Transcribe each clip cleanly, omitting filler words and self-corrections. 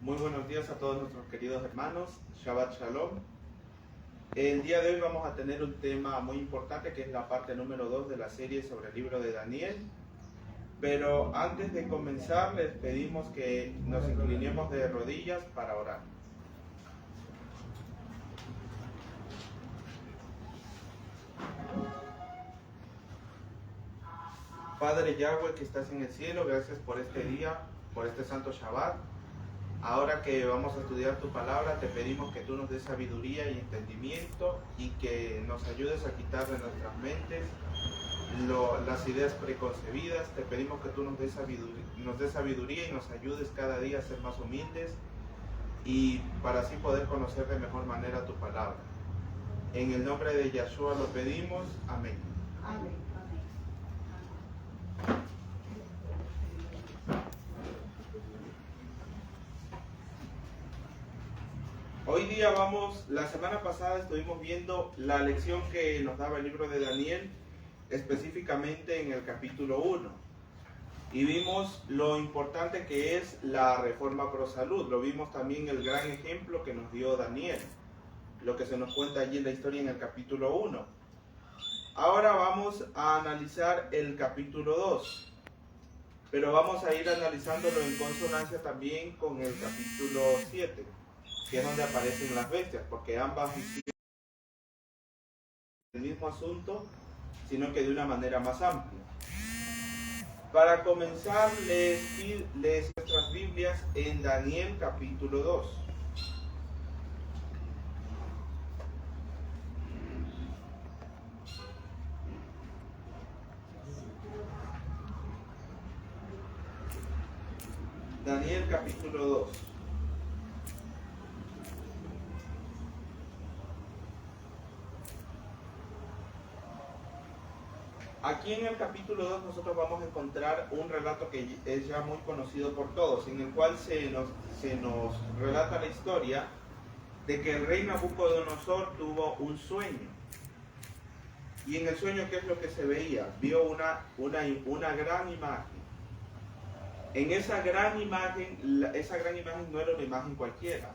Muy buenos días a todos nuestros queridos hermanos. Shabbat Shalom. El día de hoy vamos a tener un tema muy importante que es la parte número 2 de la serie sobre el libro de Daniel. Pero antes de comenzar les pedimos que nos inclinemos de rodillas para orar. Padre Yahweh que estás en el cielo, gracias por este día, por este santo Shabbat. Ahora que vamos a estudiar tu palabra, te pedimos que tú nos des sabiduría y entendimiento y que nos ayudes a quitar de nuestras mentes las ideas preconcebidas. Te pedimos que tú nos des sabiduría y nos ayudes cada día a ser más humildes y para así poder conocer de mejor manera tu palabra. En el nombre de Yahshua lo pedimos. Amén. Amén. Hoy día la semana pasada estuvimos viendo la lección que nos daba el libro de Daniel, específicamente en el capítulo 1. Y vimos lo importante que es la reforma pro salud. Lo vimos también el gran ejemplo que nos dio Daniel, lo que se nos cuenta allí en la historia en el capítulo 1. Ahora vamos a analizar el capítulo 2. Pero vamos a ir analizándolo en consonancia también con el capítulo 7. Que es donde aparecen las bestias, porque ambas discuten el mismo asunto, sino que de una manera más amplia. Para comenzar, lees nuestras Biblias en Daniel capítulo 2. Daniel capítulo 2. Aquí en el capítulo 2 nosotros vamos a encontrar un relato que es ya muy conocido por todos, en el cual se nos relata la historia de que el rey Nabucodonosor tuvo un sueño. Y en el sueño, ¿qué es lo que se veía? Vio una gran imagen. En esa gran imagen no era una imagen cualquiera.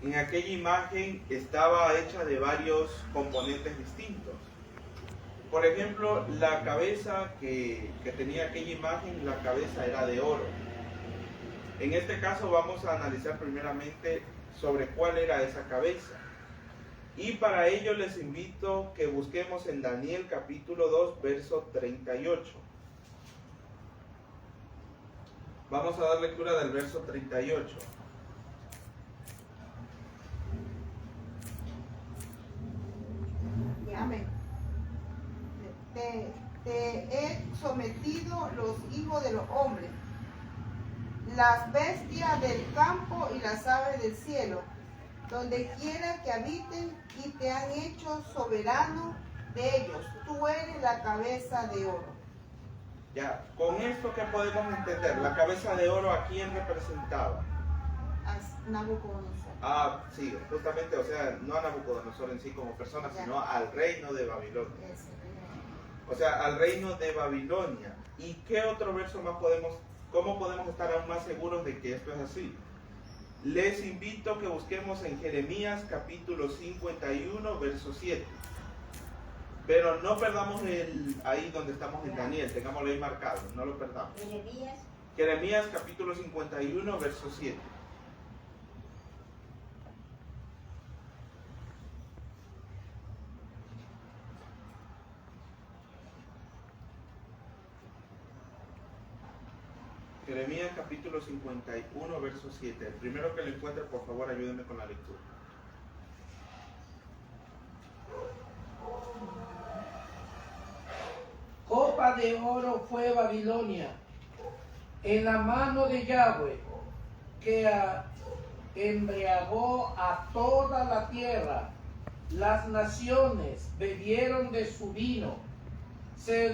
En aquella imagen estaba hecha de varios componentes distintos. Por ejemplo, la cabeza que tenía aquella imagen, la cabeza era de oro. En este caso vamos a analizar primeramente sobre cuál era esa cabeza. Y para ello les invito que busquemos en Daniel capítulo 2, verso 38. Vamos a dar lectura del verso 38. Amén. Te he sometido los hijos de los hombres, las bestias del campo y las aves del cielo, donde quiera que habiten, y te han hecho soberano de ellos. Tú eres la cabeza de oro. Ya, con esto, ¿qué podemos entender? La cabeza de oro, ¿a quién representaba? A Nabucodonosor. Ah, sí, justamente, o sea, no a Nabucodonosor en sí como persona, sino al reino de Babilonia. O sea, al reino de Babilonia. ¿Y qué otro verso más cómo podemos estar aún más seguros de que esto es así? Les invito a que busquemos en Jeremías capítulo 51, verso 7. Pero no perdamos ahí donde estamos en Daniel, tengámoslo ahí marcado, no lo perdamos. Jeremías capítulo 51, verso 7. Jeremías capítulo 51, verso 7. El primero que lo encuentre, por favor, ayúdenme con la lectura. Copa de oro fue Babilonia en la mano de Yahweh, que embriagó a toda la tierra. Las naciones bebieron de su vino, se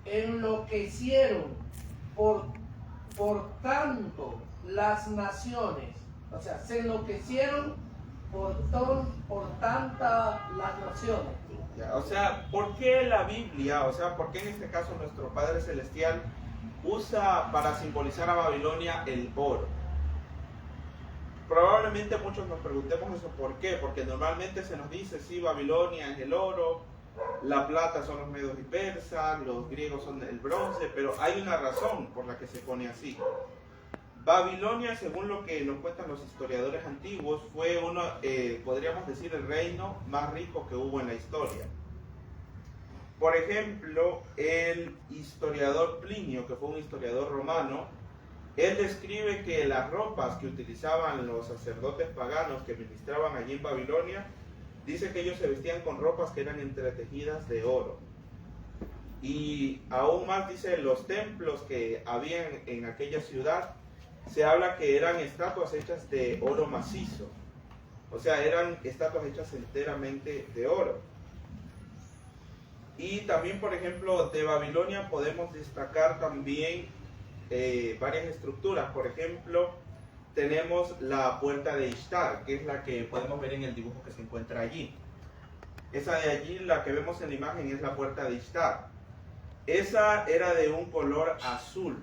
enloquecieron. Por tanto, las naciones, o sea, se enloquecieron por tantas las naciones. Ya, o sea, ¿por qué la Biblia, por qué en este caso nuestro Padre Celestial usa para simbolizar a Babilonia el oro? Probablemente muchos nos preguntemos eso, ¿por qué? Porque normalmente se nos dice, sí, Babilonia es el oro, la plata son los medos y persas, los griegos son el bronce, pero hay una razón por la que se pone así. Babilonia, según lo que nos cuentan los historiadores antiguos, fue uno, podríamos decir, el reino más rico que hubo en la historia. Por ejemplo, el historiador Plinio, que fue un historiador romano, él describe que las ropas que utilizaban los sacerdotes paganos que ministraban allí en Babilonia, dice que ellos se vestían con ropas que eran entretejidas de oro. Y aún más dice, los templos que habían en aquella ciudad, se habla que eran estatuas hechas de oro macizo. O sea, eran estatuas hechas enteramente de oro. Y también, por ejemplo, de Babilonia podemos destacar también varias estructuras. Por ejemplo, tenemos la puerta de Ishtar, que es la que podemos ver en el dibujo que se encuentra allí. Esa de allí, la que vemos en la imagen, es la puerta de Ishtar. Esa era de un color azul.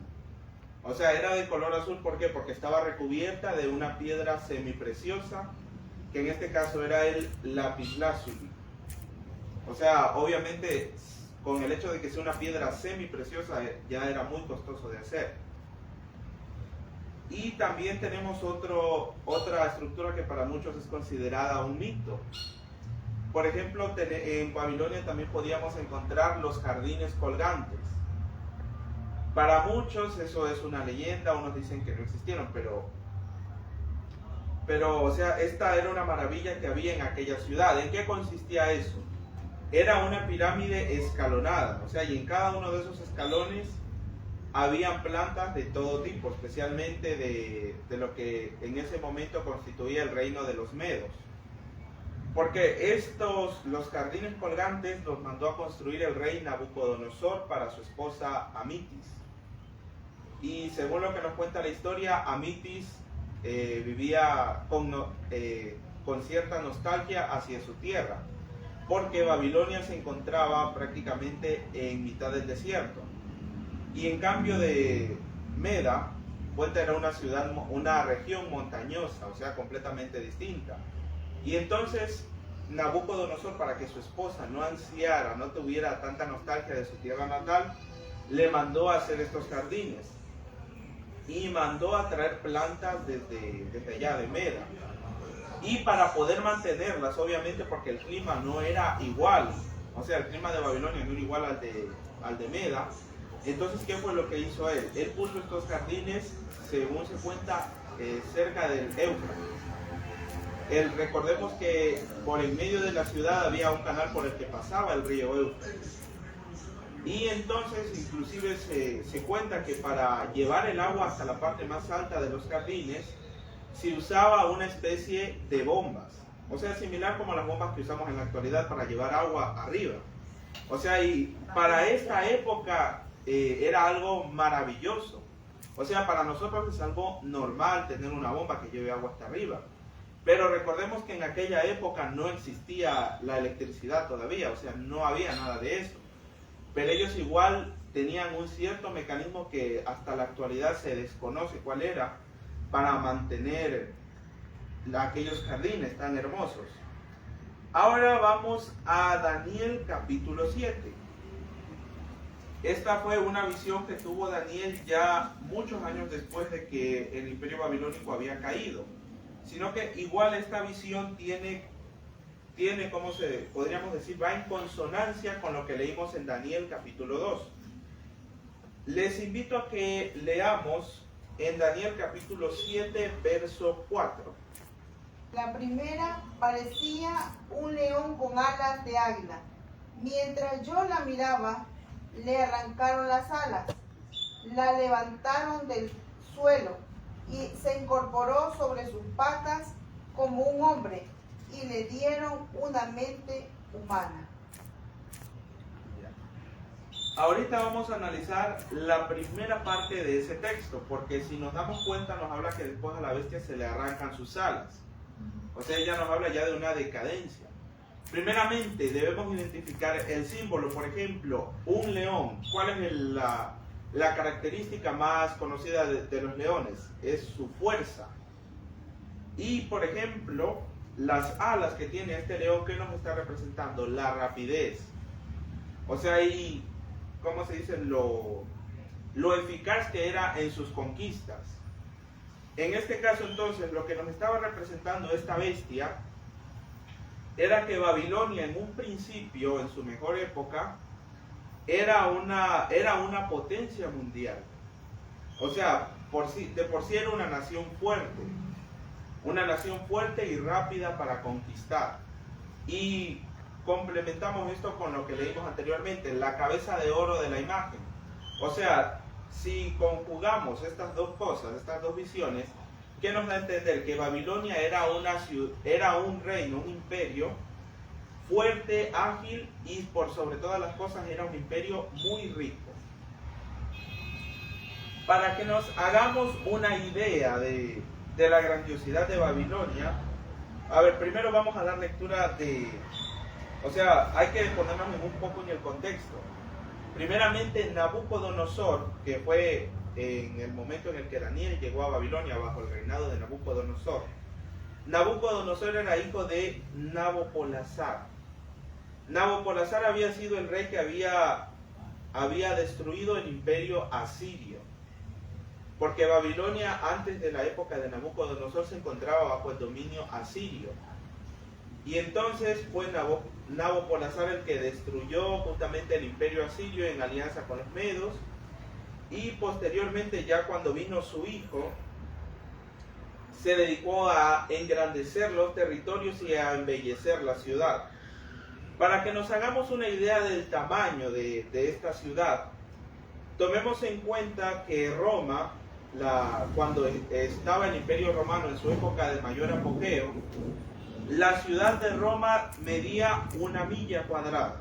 O sea, era de color azul, ¿por qué? Porque estaba recubierta de una piedra semipreciosa, que en este caso era el lapislázuli. O sea, obviamente, con el hecho de que sea una piedra semipreciosa, ya era muy costoso de hacer. Y también tenemos otra estructura que para muchos es considerada un mito. Por ejemplo, en Babilonia también podíamos encontrar los jardines colgantes. Para muchos eso es una leyenda, unos dicen que no existieron, pero o sea, esta era una maravilla que había en aquella ciudad. ¿En qué consistía eso? Era una pirámide escalonada, o sea, y en cada uno de esos escalones habían plantas de todo tipo, especialmente de lo que en ese momento constituía el reino de los medos. Porque los jardines colgantes los mandó a construir el rey Nabucodonosor para su esposa Amitis. Y según lo que nos cuenta la historia, Amitis vivía con cierta nostalgia hacia su tierra, porque Babilonia se encontraba prácticamente en mitad del desierto. Y en cambio de Meda, Puerta era una región montañosa, o sea, completamente distinta. Y entonces Nabucodonosor, para que su esposa no ansiara, no tuviera tanta nostalgia de su tierra natal, le mandó a hacer estos jardines. Y mandó a traer plantas desde allá de Meda. Y para poder mantenerlas, obviamente, porque el clima no era igual, o sea, el clima de Babilonia no era igual al de Meda. Entonces, ¿qué fue lo que hizo él? Él puso estos jardines, según se cuenta, cerca del Éufrates. Recordemos que por en medio de la ciudad había un canal por el que pasaba el río Éufrates. Y entonces, inclusive se cuenta que para llevar el agua hasta la parte más alta de los jardines, se usaba una especie de bombas, o sea, similar como las bombas que usamos en la actualidad para llevar agua arriba. O sea, y para esta época era algo maravilloso. O sea, para nosotros es algo normal tener una bomba que lleve agua hasta arriba. Pero recordemos que en aquella época no existía la electricidad todavía, o sea, no había nada de eso. Pero ellos igual tenían un cierto mecanismo que hasta la actualidad se desconoce cuál era, para mantener aquellos jardines tan hermosos. Ahora vamos a Daniel capítulo 7. Esta fue una visión que tuvo Daniel ya muchos años después de que el imperio babilónico había caído. Sino que igual esta visión tiene como podríamos decir, va en consonancia con lo que leímos en Daniel capítulo 2. Les invito a que leamos en Daniel capítulo 7, verso 4. La primera parecía un león con alas de águila. Mientras yo la miraba, le arrancaron las alas, la levantaron del suelo y se incorporó sobre sus patas como un hombre y le dieron una mente humana. Ahorita vamos a analizar la primera parte de ese texto, porque si nos damos cuenta nos habla que después a la bestia se le arrancan sus alas. O sea, ella nos habla ya de una decadencia. Primeramente debemos identificar el símbolo, por ejemplo, un león. ¿Cuál es la característica más conocida de los leones? Es su fuerza. Y por ejemplo, las alas que tiene este león, ¿qué nos está representando? La rapidez. O sea, y ¿cómo se dice? Lo eficaz que era en sus conquistas. En este caso entonces, lo que nos estaba representando esta bestia era que Babilonia en un principio, en su mejor época, era una potencia mundial. O sea, de por sí era una nación fuerte y rápida para conquistar. Y complementamos esto con lo que leímos anteriormente, la cabeza de oro de la imagen. O sea, si conjugamos estas dos cosas, estas dos visiones, ¿qué nos da a entender? Que Babilonia era un reino, un imperio fuerte, ágil y por sobre todas las cosas era un imperio muy rico. Para que nos hagamos una idea de la grandiosidad de Babilonia, a ver, primero vamos a dar lectura o sea, hay que ponernos un poco en el contexto. Primeramente, Nabucodonosor, que fue en el momento en el que Daniel llegó a Babilonia bajo el reinado de Nabucodonosor. Nabucodonosor era hijo de Nabopolassar. Nabopolassar había sido el rey que había destruido el imperio asirio. Porque Babilonia, antes de la época de Nabucodonosor, se encontraba bajo el dominio asirio. Y entonces fue Nabopolassar el que destruyó justamente el imperio asirio en alianza con los medos. Y posteriormente, ya cuando vino su hijo, se dedicó a engrandecer los territorios y a embellecer la ciudad. Para que nos hagamos una idea del tamaño de esta ciudad, tomemos en cuenta que Roma, cuando estaba el Imperio Romano en su época de mayor apogeo, la ciudad de Roma medía 1 milla cuadrada.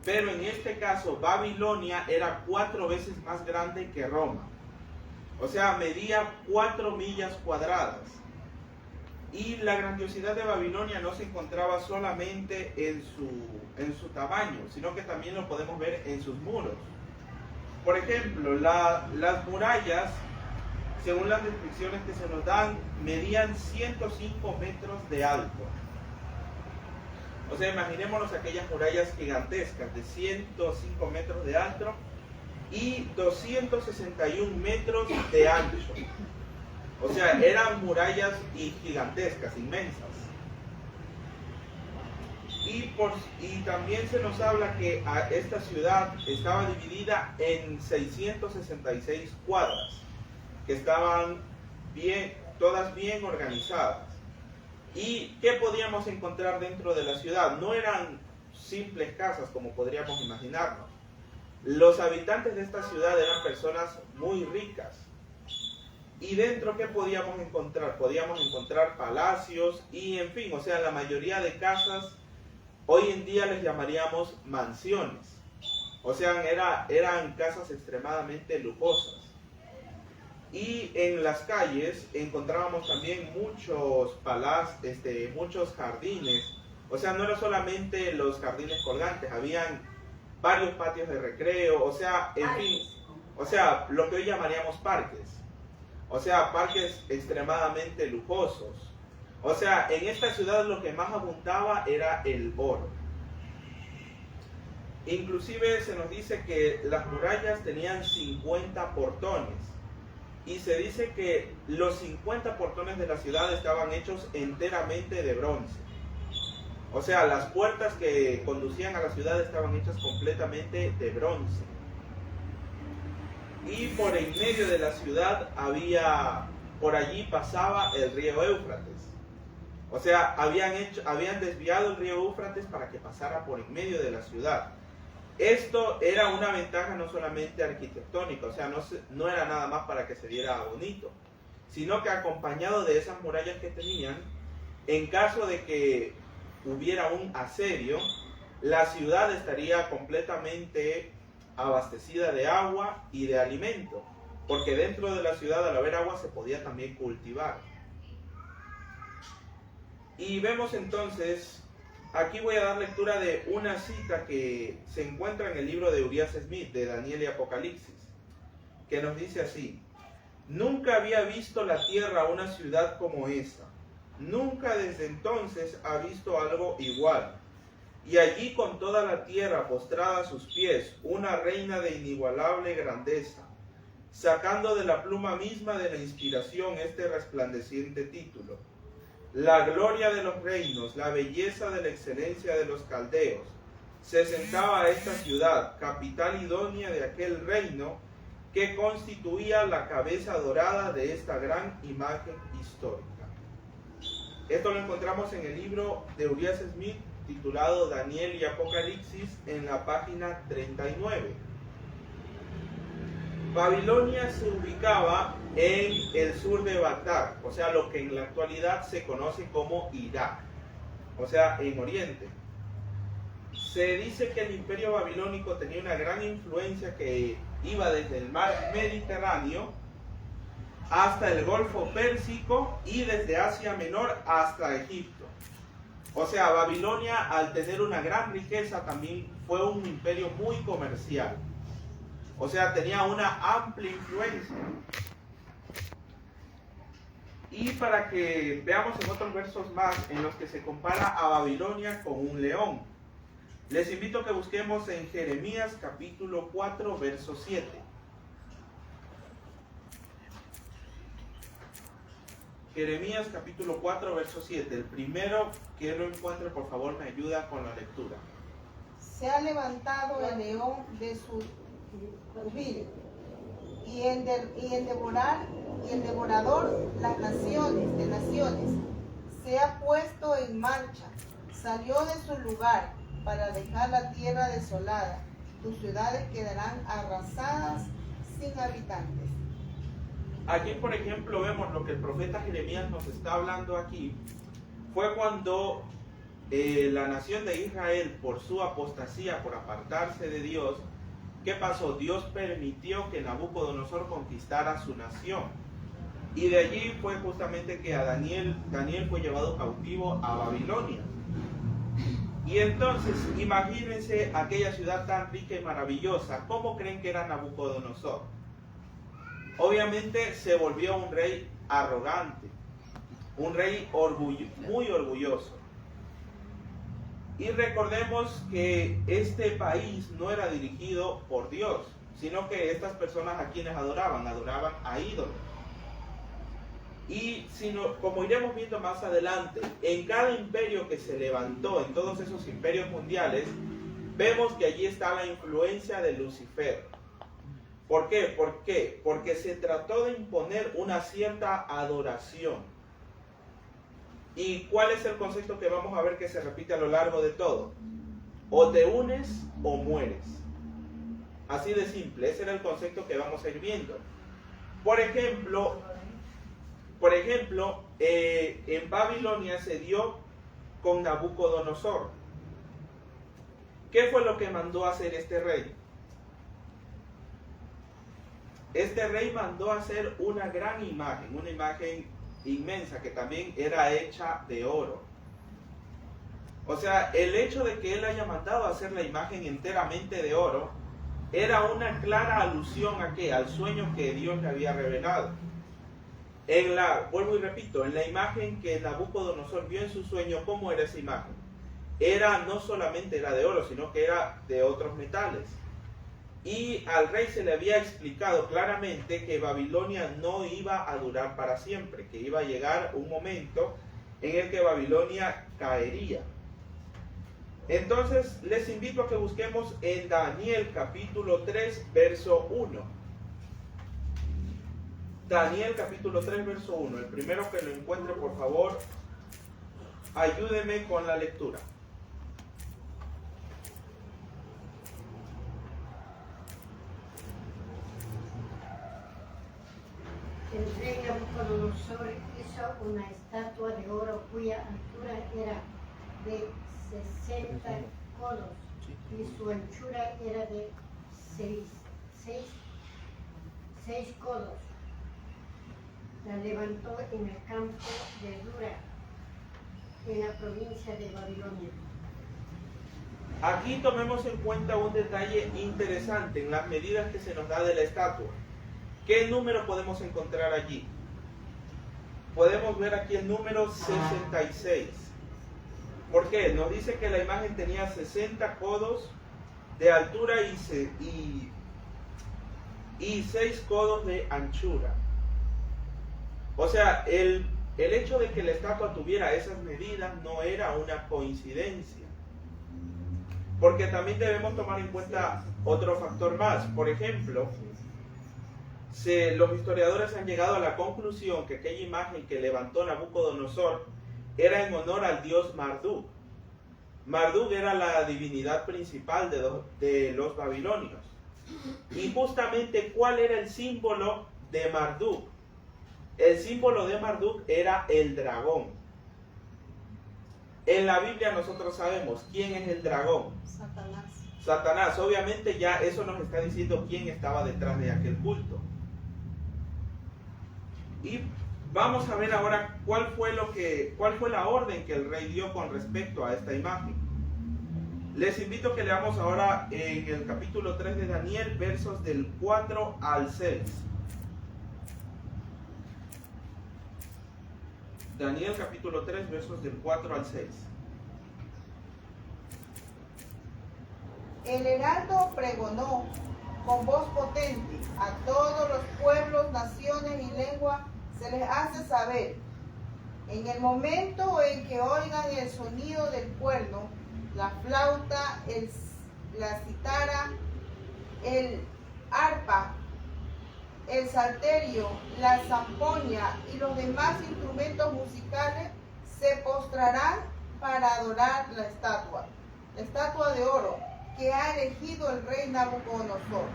Pero en este caso, Babilonia era 4 veces más grande que Roma. O sea, medía 4 millas cuadradas. Y la grandiosidad de Babilonia no se encontraba solamente en su tamaño, sino que también lo podemos ver en sus muros. Por ejemplo, las murallas, según las descripciones que se nos dan, medían 105 metros de alto. O sea, imaginémonos aquellas murallas gigantescas de 105 metros de alto y 261 metros de ancho. O sea, eran murallas gigantescas, inmensas. Y también se nos habla que esta ciudad estaba dividida en 666 cuadras, que estaban todas bien organizadas. ¿Y qué podíamos encontrar dentro de la ciudad? No eran simples casas como podríamos imaginarnos. Los habitantes de esta ciudad eran personas muy ricas. ¿Y dentro qué podíamos encontrar? Podíamos encontrar palacios y en fin, o sea, la mayoría de casas hoy en día les llamaríamos mansiones. O sea, eran casas extremadamente lujosas. Y en las calles encontrábamos también muchos palacios, muchos jardines. O sea, no eran solamente los jardines colgantes, habían varios patios de recreo, o sea, en fin, o sea, lo que hoy llamaríamos parques. O sea, parques extremadamente lujosos. O sea, en esta ciudad lo que más abundaba era el oro. Inclusive se nos dice que las murallas tenían 50 portones. Y se dice que los 50 portones de la ciudad estaban hechos enteramente de bronce. O sea, las puertas que conducían a la ciudad estaban hechas completamente de bronce. Y por en medio de la ciudad por allí pasaba el río Éufrates. O sea, habían desviado el río Éufrates para que pasara por en medio de la ciudad. Esto era una ventaja no solamente arquitectónica, o sea, no era nada más para que se viera bonito, sino que acompañado de esas murallas que tenían, en caso de que hubiera un asedio, la ciudad estaría completamente abastecida de agua y de alimento, porque dentro de la ciudad, al haber agua, se podía también cultivar. Y vemos entonces, aquí voy a dar lectura de una cita que se encuentra en el libro de Urias Smith, de Daniel y Apocalipsis, que nos dice así: Nunca había visto la tierra una ciudad como esa. Nunca desde entonces ha visto algo igual. Y allí con toda la tierra postrada a sus pies, una reina de inigualable grandeza, sacando de la pluma misma de la inspiración este resplandeciente título: la gloria de los reinos, la belleza de la excelencia de los caldeos. Se sentaba a esta ciudad, capital idónea de aquel reino que constituía la cabeza dorada de esta gran imagen histórica. Esto lo encontramos en el libro de Urias Smith, titulado Daniel y Apocalipsis, en la página 39. Babilonia se ubicaba en el sur de Bagdad, o sea, lo que en la actualidad se conoce como Irak, o sea, en Oriente. Se dice que el imperio babilónico tenía una gran influencia que iba desde el mar Mediterráneo hasta el Golfo Pérsico y desde Asia Menor hasta Egipto. O sea, Babilonia, al tener una gran riqueza, también fue un imperio muy comercial. O sea, tenía una amplia influencia. Y para que veamos en otros versos más en los que se compara a Babilonia con un león, les invito a que busquemos en Jeremías capítulo 4, verso 7. Jeremías capítulo 4, verso 7. El primero que lo encuentre, por favor, me ayuda con la lectura. Se ha levantado el león de su hubil y el devorador las naciones de naciones. Se ha puesto en marcha, salió de su lugar para dejar la tierra desolada. Tus ciudades quedarán arrasadas sin habitantes. Aquí, por ejemplo, vemos lo que el profeta Jeremías nos está hablando aquí. Fue cuando la nación de Israel, por su apostasía, por apartarse de Dios, ¿qué pasó? Dios permitió que Nabucodonosor conquistara su nación. Y de allí fue justamente que a Daniel fue llevado cautivo a Babilonia. Y entonces, imagínense aquella ciudad tan rica y maravillosa. ¿Cómo creen que era Nabucodonosor? Obviamente se volvió un rey arrogante, un rey muy orgulloso. Y recordemos que este país no era dirigido por Dios, sino que estas personas a quienes adoraban a ídolos. Y como iremos viendo más adelante, en cada imperio que se levantó, en todos esos imperios mundiales, vemos que allí está la influencia de Lucifer. ¿Por qué? Porque se trató de imponer una cierta adoración. ¿Y cuál es el concepto que vamos a ver que se repite a lo largo de todo? O te unes o mueres. Así de simple, ese era el concepto que vamos a ir viendo. Por ejemplo, en Babilonia se dio con Nabucodonosor. ¿Qué fue lo que mandó a hacer este rey? Este rey mandó a hacer una gran imagen, una imagen inmensa que también era hecha de oro. O sea, el hecho de que él haya mandado a hacer la imagen enteramente de oro era una clara alusión ¿a qué? Al sueño que Dios le había revelado. Vuelvo y repito, en la imagen que Nabucodonosor vio en su sueño, ¿cómo era esa imagen? No solamente era de oro, sino que era de otros metales. Y al rey se le había explicado claramente que Babilonia no iba a durar para siempre, que iba a llegar un momento en el que Babilonia caería. Entonces les invito a que busquemos en Daniel capítulo 3, verso 1. Daniel capítulo 3, verso 1. El primero que lo encuentre, por favor, ayúdeme con la lectura. El rey Nabucodonosor hizo una estatua de oro cuya altura era de 60 codos y su anchura era de 6 codos. La levantó en el campo de Dura, en la provincia de Babilonia. Aquí tomemos en cuenta un detalle interesante en las medidas que se nos da de la estatua. ¿Qué número podemos encontrar allí? Podemos ver aquí el número 66. ¿Por qué? Nos dice que la imagen tenía 60 codos de altura y 6 codos de anchura. O sea, el hecho de que la estatua tuviera esas medidas no era una coincidencia. Porque también debemos tomar en cuenta otro factor más. Por ejemplo, los historiadores han llegado a la conclusión que aquella imagen que levantó Nabucodonosor era en honor al dios Marduk. Marduk era la divinidad principal de los babilonios. Y justamente, ¿cuál era el símbolo de Marduk? El símbolo de Marduk era el dragón. En la Biblia nosotros sabemos quién es el dragón. Satanás. Satanás. Obviamente ya eso nos está diciendo quién estaba detrás de aquel culto. Y vamos a ver ahora cuál fue la orden que el rey dio con respecto a esta imagen. Les invito a que leamos ahora en el capítulo 3 de Daniel, versos del 4 al 6. Daniel capítulo 3, versos del 4 al 6. El heraldo pregonó con voz potente a todos los pueblos, naciones y lenguas, se les hace saber, en el momento en que oigan el sonido del cuerno, la flauta, la cítara, el arpa, el salterio, la zampoña y los demás instrumentos musicales, se postrarán para adorar la estatua de oro que ha elegido el rey Nabucodonosor.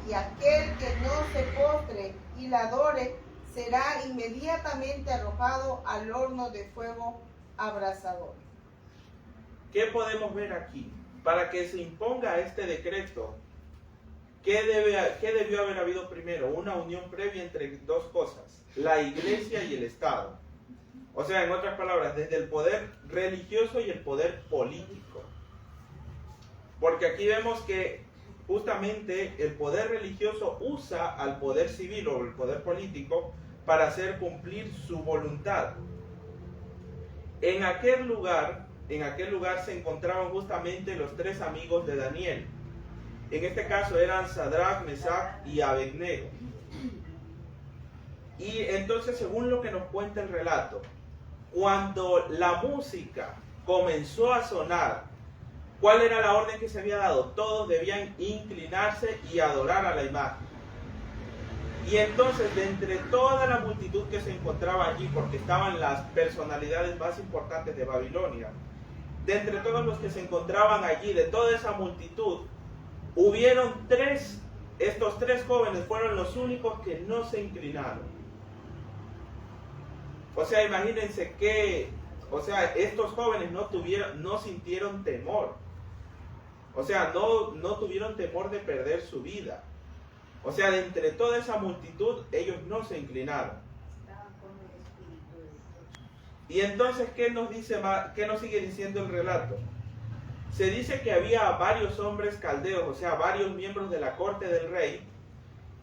Y aquel que no se postre y la adore será inmediatamente arrojado al horno de fuego abrasador. ¿Qué podemos ver aquí? Para que se imponga este decreto, ¿qué debió haber habido primero? Una unión previa entre dos cosas, la iglesia y el Estado. O sea, en otras palabras, desde el poder religioso y el poder político. Porque aquí vemos que justamente el poder religioso usa al poder civil o el poder político para hacer cumplir su voluntad. En aquel lugar se encontraban justamente los tres amigos de Daniel. En este caso eran Sadrach, Mesach y Abednego. Y entonces, según lo que nos cuenta el relato, cuando la música comenzó a sonar, ¿cuál era la orden que se había dado? Todos debían inclinarse y adorar a la imagen. Y entonces, de entre toda la multitud que se encontraba allí, porque estaban las personalidades más importantes de Babilonia, de entre todos los que se encontraban allí, de toda esa multitud, hubieron estos tres jóvenes fueron los únicos que no se inclinaron. O sea, imagínense estos jóvenes no sintieron temor. O sea, no tuvieron temor de perder su vida. O sea, de entre toda esa multitud, ellos no se inclinaron. Y entonces, ¿qué nos sigue diciendo el relato? Se dice que había varios hombres caldeos, o sea, varios miembros de la corte del rey,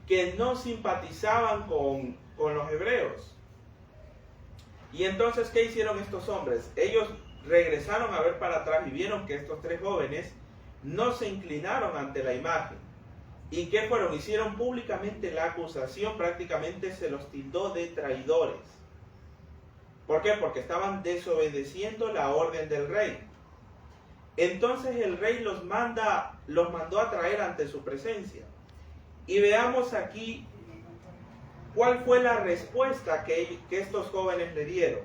que no simpatizaban con los hebreos. Y entonces, ¿qué hicieron estos hombres? Ellos regresaron a ver para atrás y vieron que estos tres jóvenes no se inclinaron ante la imagen. ¿Y qué fueron? Hicieron públicamente la acusación, prácticamente se los tildó de traidores. ¿Por qué? Porque estaban desobedeciendo la orden del rey. Entonces el rey los mandó a traer ante su presencia. Y veamos aquí cuál fue la respuesta que estos jóvenes le dieron.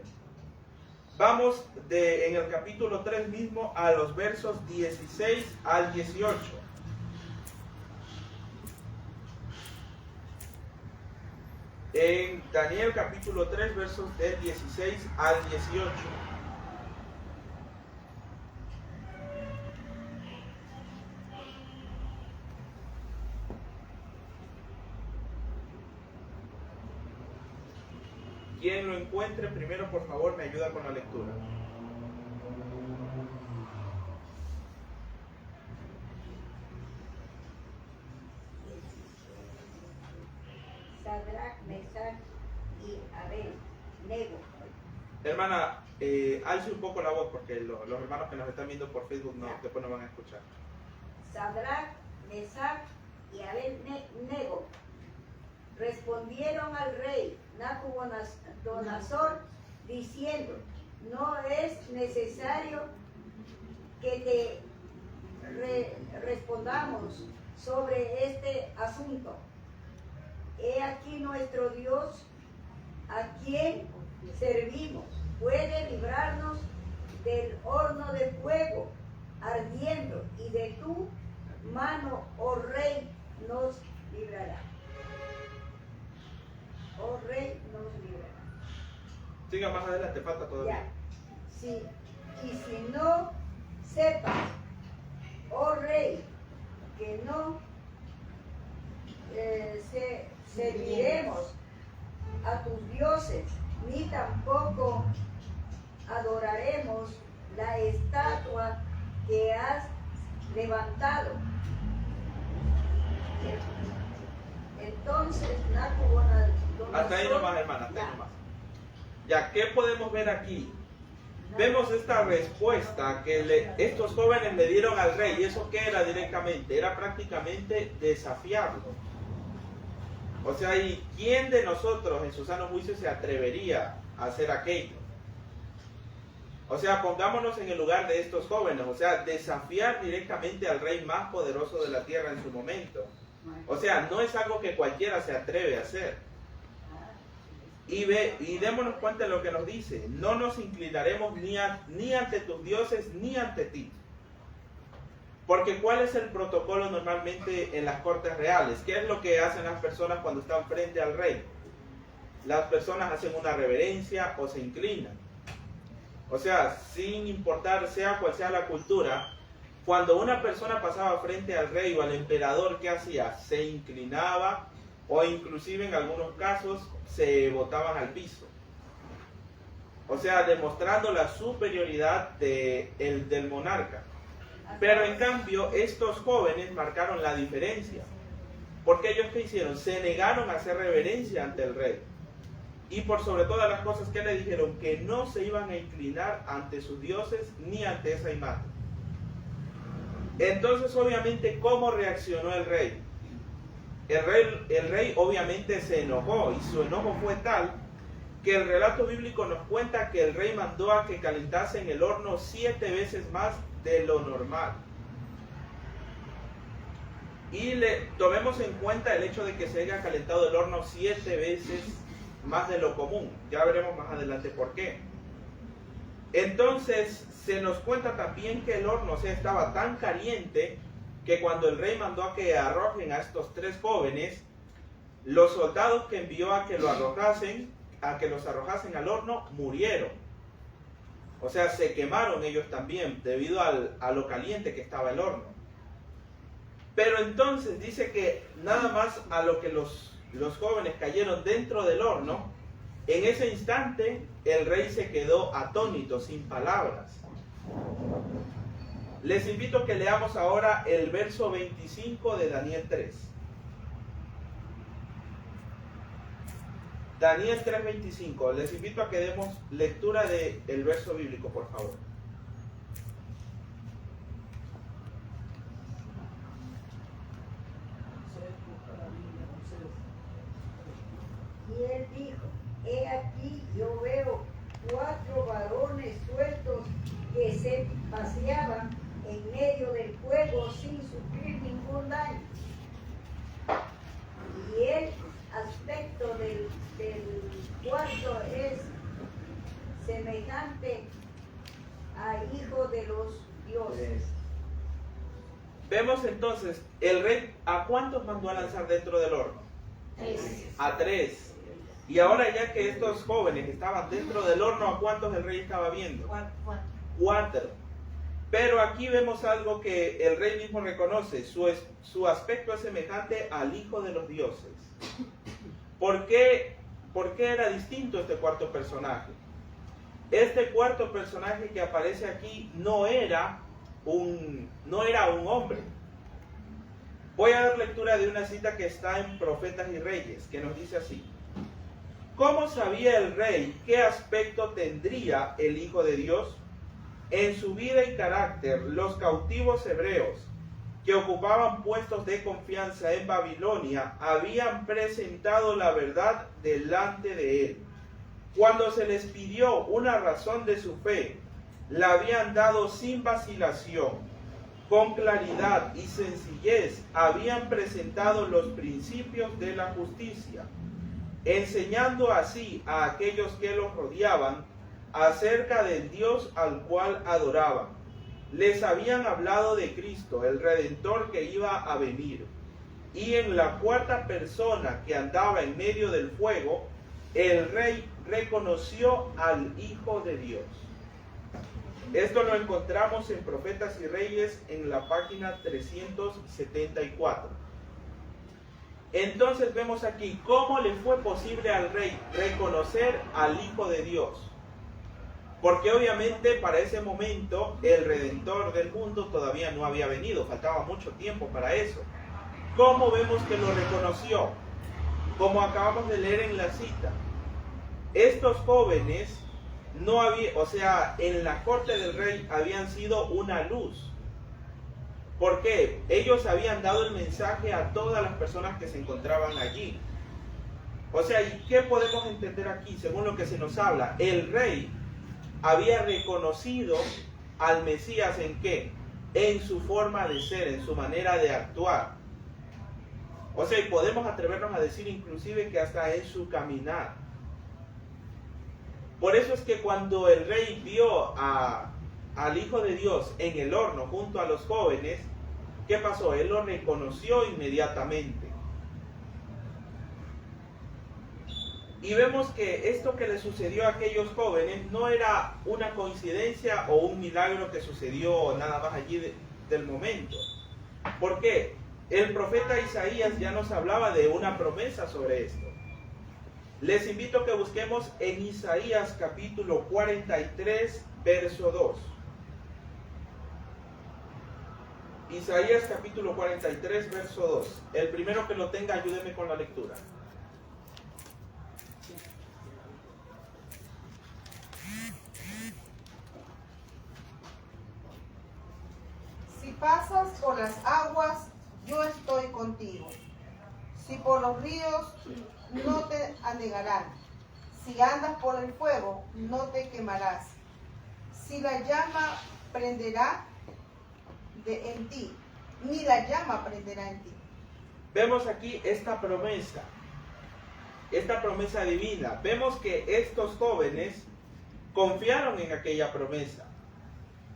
Vamos en el capítulo 3 mismo a los versos 16 al 18. En Daniel capítulo 3 versos del 16 al 18. Quien lo encuentre primero, por favor, me ayuda con la lectura. Nego. Hermana, alce un poco la voz porque los hermanos que nos están viendo por Facebook después no van a escuchar. Sadrach, Mesach y Abed-Nego respondieron al rey Nabucodonosor diciendo: no es necesario que te respondamos sobre este asunto. He aquí nuestro Dios, a quien servimos, puede librarnos del horno de fuego ardiendo, y de tu mano, oh rey, nos librará. Oh rey, nos librará. Siga más adelante, falta todavía. Ya. Sí. Y si no sepas, oh rey, que no serviremos a tus dioses, ni tampoco adoraremos la estatua que has levantado. Entonces Nabucodonosor... Hasta ahí nomás, hermana, hasta ahí nomás. Ya, ¿qué podemos ver aquí? Vemos esta respuesta que estos jóvenes le dieron al rey. ¿Y eso qué era directamente? Era prácticamente desafiarlo. O sea, ¿y quién de nosotros en su sano juicio se atrevería a hacer aquello? O sea, pongámonos en el lugar de estos jóvenes. O sea, desafiar directamente al rey más poderoso de la tierra en su momento. O sea, no es algo que cualquiera se atreve a hacer. Y démonos cuenta de lo que nos dice: no nos inclinaremos ni ante tus dioses ni ante ti. Porque ¿cuál es el protocolo normalmente en las cortes reales? ¿Qué es lo que hacen las personas cuando están frente al rey? Las personas hacen una reverencia o se inclinan. O sea, sin importar sea cual sea la cultura, cuando una persona pasaba frente al rey o al emperador, ¿qué hacía? Se inclinaba, o inclusive en algunos casos se botaban al piso. O sea, demostrando la superioridad del monarca. Pero en cambio, estos jóvenes marcaron la diferencia. Porque ellos, ¿qué hicieron? Se negaron a hacer reverencia ante el rey. Y por sobre todas las cosas, ¿qué le dijeron? Que no se iban a inclinar ante sus dioses ni ante esa imagen. Entonces, obviamente, ¿cómo reaccionó el rey? El rey obviamente se enojó, y su enojo fue tal que el relato bíblico nos cuenta que el rey mandó a que calentasen el horno 7 veces más de lo normal. Y tomemos en cuenta el hecho de que se haya calentado el horno 7 veces más de lo común. Ya veremos más adelante por qué. Entonces se nos cuenta también que el horno estaba tan caliente que cuando el rey mandó a que arrojen a estos 3 jóvenes, los soldados que envió a que los arrojasen al horno murieron. O sea, se quemaron ellos también debido a lo caliente que estaba el horno. Pero entonces dice que nada más a lo que los jóvenes cayeron dentro del horno, en ese instante el rey se quedó atónito, sin palabras. Les invito a que leamos ahora el verso 25 de Daniel 3. Daniel 3:25. Les invito a que demos lectura del verso bíblico, por favor. Y él dijo: he aquí, yo veo 4 varones sueltos que se paseaban en medio del fuego sin sufrir ningún daño. Y el aspecto del cuarto es semejante a hijo de los dioses. Vemos entonces, el rey, ¿a cuántos mandó a lanzar dentro del horno? 3. A 3. Y ahora ya que estos jóvenes estaban dentro del horno, ¿a cuántos el rey estaba viendo? 4. Pero aquí vemos algo que el rey mismo reconoce: su aspecto es semejante al hijo de los dioses. ¿Por qué era distinto este cuarto personaje? Este cuarto personaje que aparece aquí no era un hombre. Voy a dar lectura de una cita que está en Profetas y Reyes, que nos dice así: ¿Cómo sabía el rey qué aspecto tendría el Hijo de Dios? En su vida y carácter, los cautivos hebreos que ocupaban puestos de confianza en Babilonia habían presentado la verdad delante de él. Cuando se les pidió una razón de su fe, la habían dado sin vacilación, con claridad y sencillez habían presentado los principios de la justicia, enseñando así a aquellos que los rodeaban acerca del Dios al cual adoraban. Les habían hablado de Cristo, el Redentor que iba a venir, y en la cuarta persona que andaba en medio del fuego, el rey reconoció al Hijo de Dios. Esto lo encontramos en Profetas y Reyes en la página 374. Entonces vemos aquí cómo le fue posible al rey reconocer al Hijo de Dios. Porque obviamente para ese momento el Redentor del mundo todavía no había venido, faltaba mucho tiempo para eso. ¿Cómo vemos que lo reconoció? Como acabamos de leer en la cita. Estos jóvenes no había, o sea, en la corte del rey habían sido una luz. ¿Por qué? Ellos habían dado el mensaje a todas las personas que se encontraban allí. O sea, ¿y qué podemos entender aquí? Según lo que se nos habla, el rey había reconocido al Mesías ¿en qué? En su forma de ser, en su manera de actuar. O sea, y podemos atrevernos a decir inclusive que hasta en su caminar. Por eso es que cuando el rey vio al Hijo de Dios en el horno junto a los jóvenes, ¿qué pasó? Él lo reconoció inmediatamente. Y vemos que esto que le sucedió a aquellos jóvenes no era una coincidencia o un milagro que sucedió nada más allí del momento. ¿Por qué? El profeta Isaías ya nos hablaba de una promesa sobre esto. Les invito a que busquemos en Isaías capítulo 43, verso 2. Isaías capítulo 43, verso 2. El primero que lo tenga, ayúdeme con la lectura. Si pasas por las aguas, yo estoy contigo. Si por los ríos, no te anegarán. Si andas por el fuego, no te quemarás. Si la llama prenderá en ti, ni la llama prenderá en ti. Vemos aquí esta promesa divina. Vemos que estos jóvenes confiaron en aquella promesa.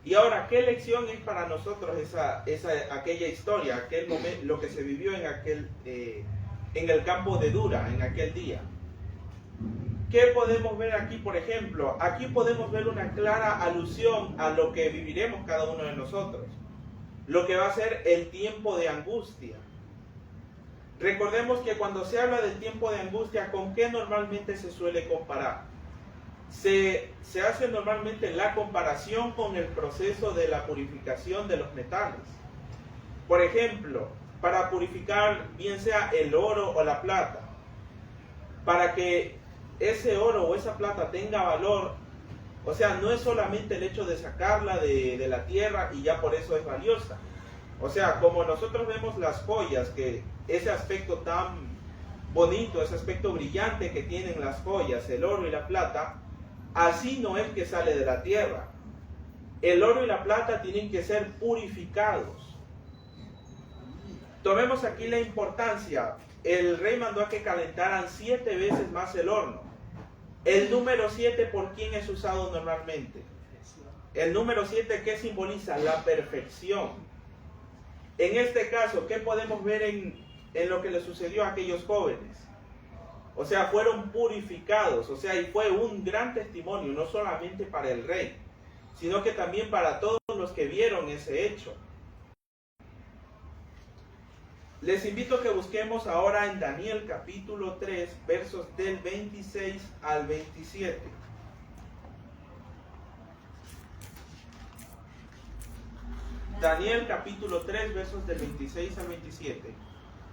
Y ahora, ¿qué lección es para nosotros aquella historia, aquel momento, lo que se vivió en el campo de Dura, en aquel día? ¿Qué podemos ver aquí, por ejemplo? Aquí podemos ver una clara alusión a lo que viviremos cada uno de nosotros, lo que va a ser el tiempo de angustia. Recordemos que cuando se habla del tiempo de angustia, ¿con qué normalmente se suele comparar? Se hace normalmente la comparación con el proceso de la purificación de los metales. Por ejemplo, para purificar bien sea el oro o la plata, para que ese oro o esa plata tenga valor, o sea, no es solamente el hecho de sacarla de la tierra y ya por eso es valiosa. O sea, como nosotros vemos las joyas, que ese aspecto tan bonito, ese aspecto brillante que tienen las joyas, el oro y la plata, así no es que sale de la tierra. El oro y la plata tienen que ser purificados. Tomemos aquí la importancia. El rey mandó a que calentaran 7 veces más el horno. El número 7, ¿por quién es usado normalmente? El número 7, ¿qué simboliza? La perfección. En este caso, ¿qué podemos ver en lo que le sucedió a aquellos jóvenes? O sea, fueron purificados, o sea, y fue un gran testimonio, no solamente para el rey, sino que también para todos los que vieron ese hecho. Les invito a que busquemos ahora en Daniel capítulo 3, versos del 26 al 27. Daniel capítulo 3, versos del 26 al 27.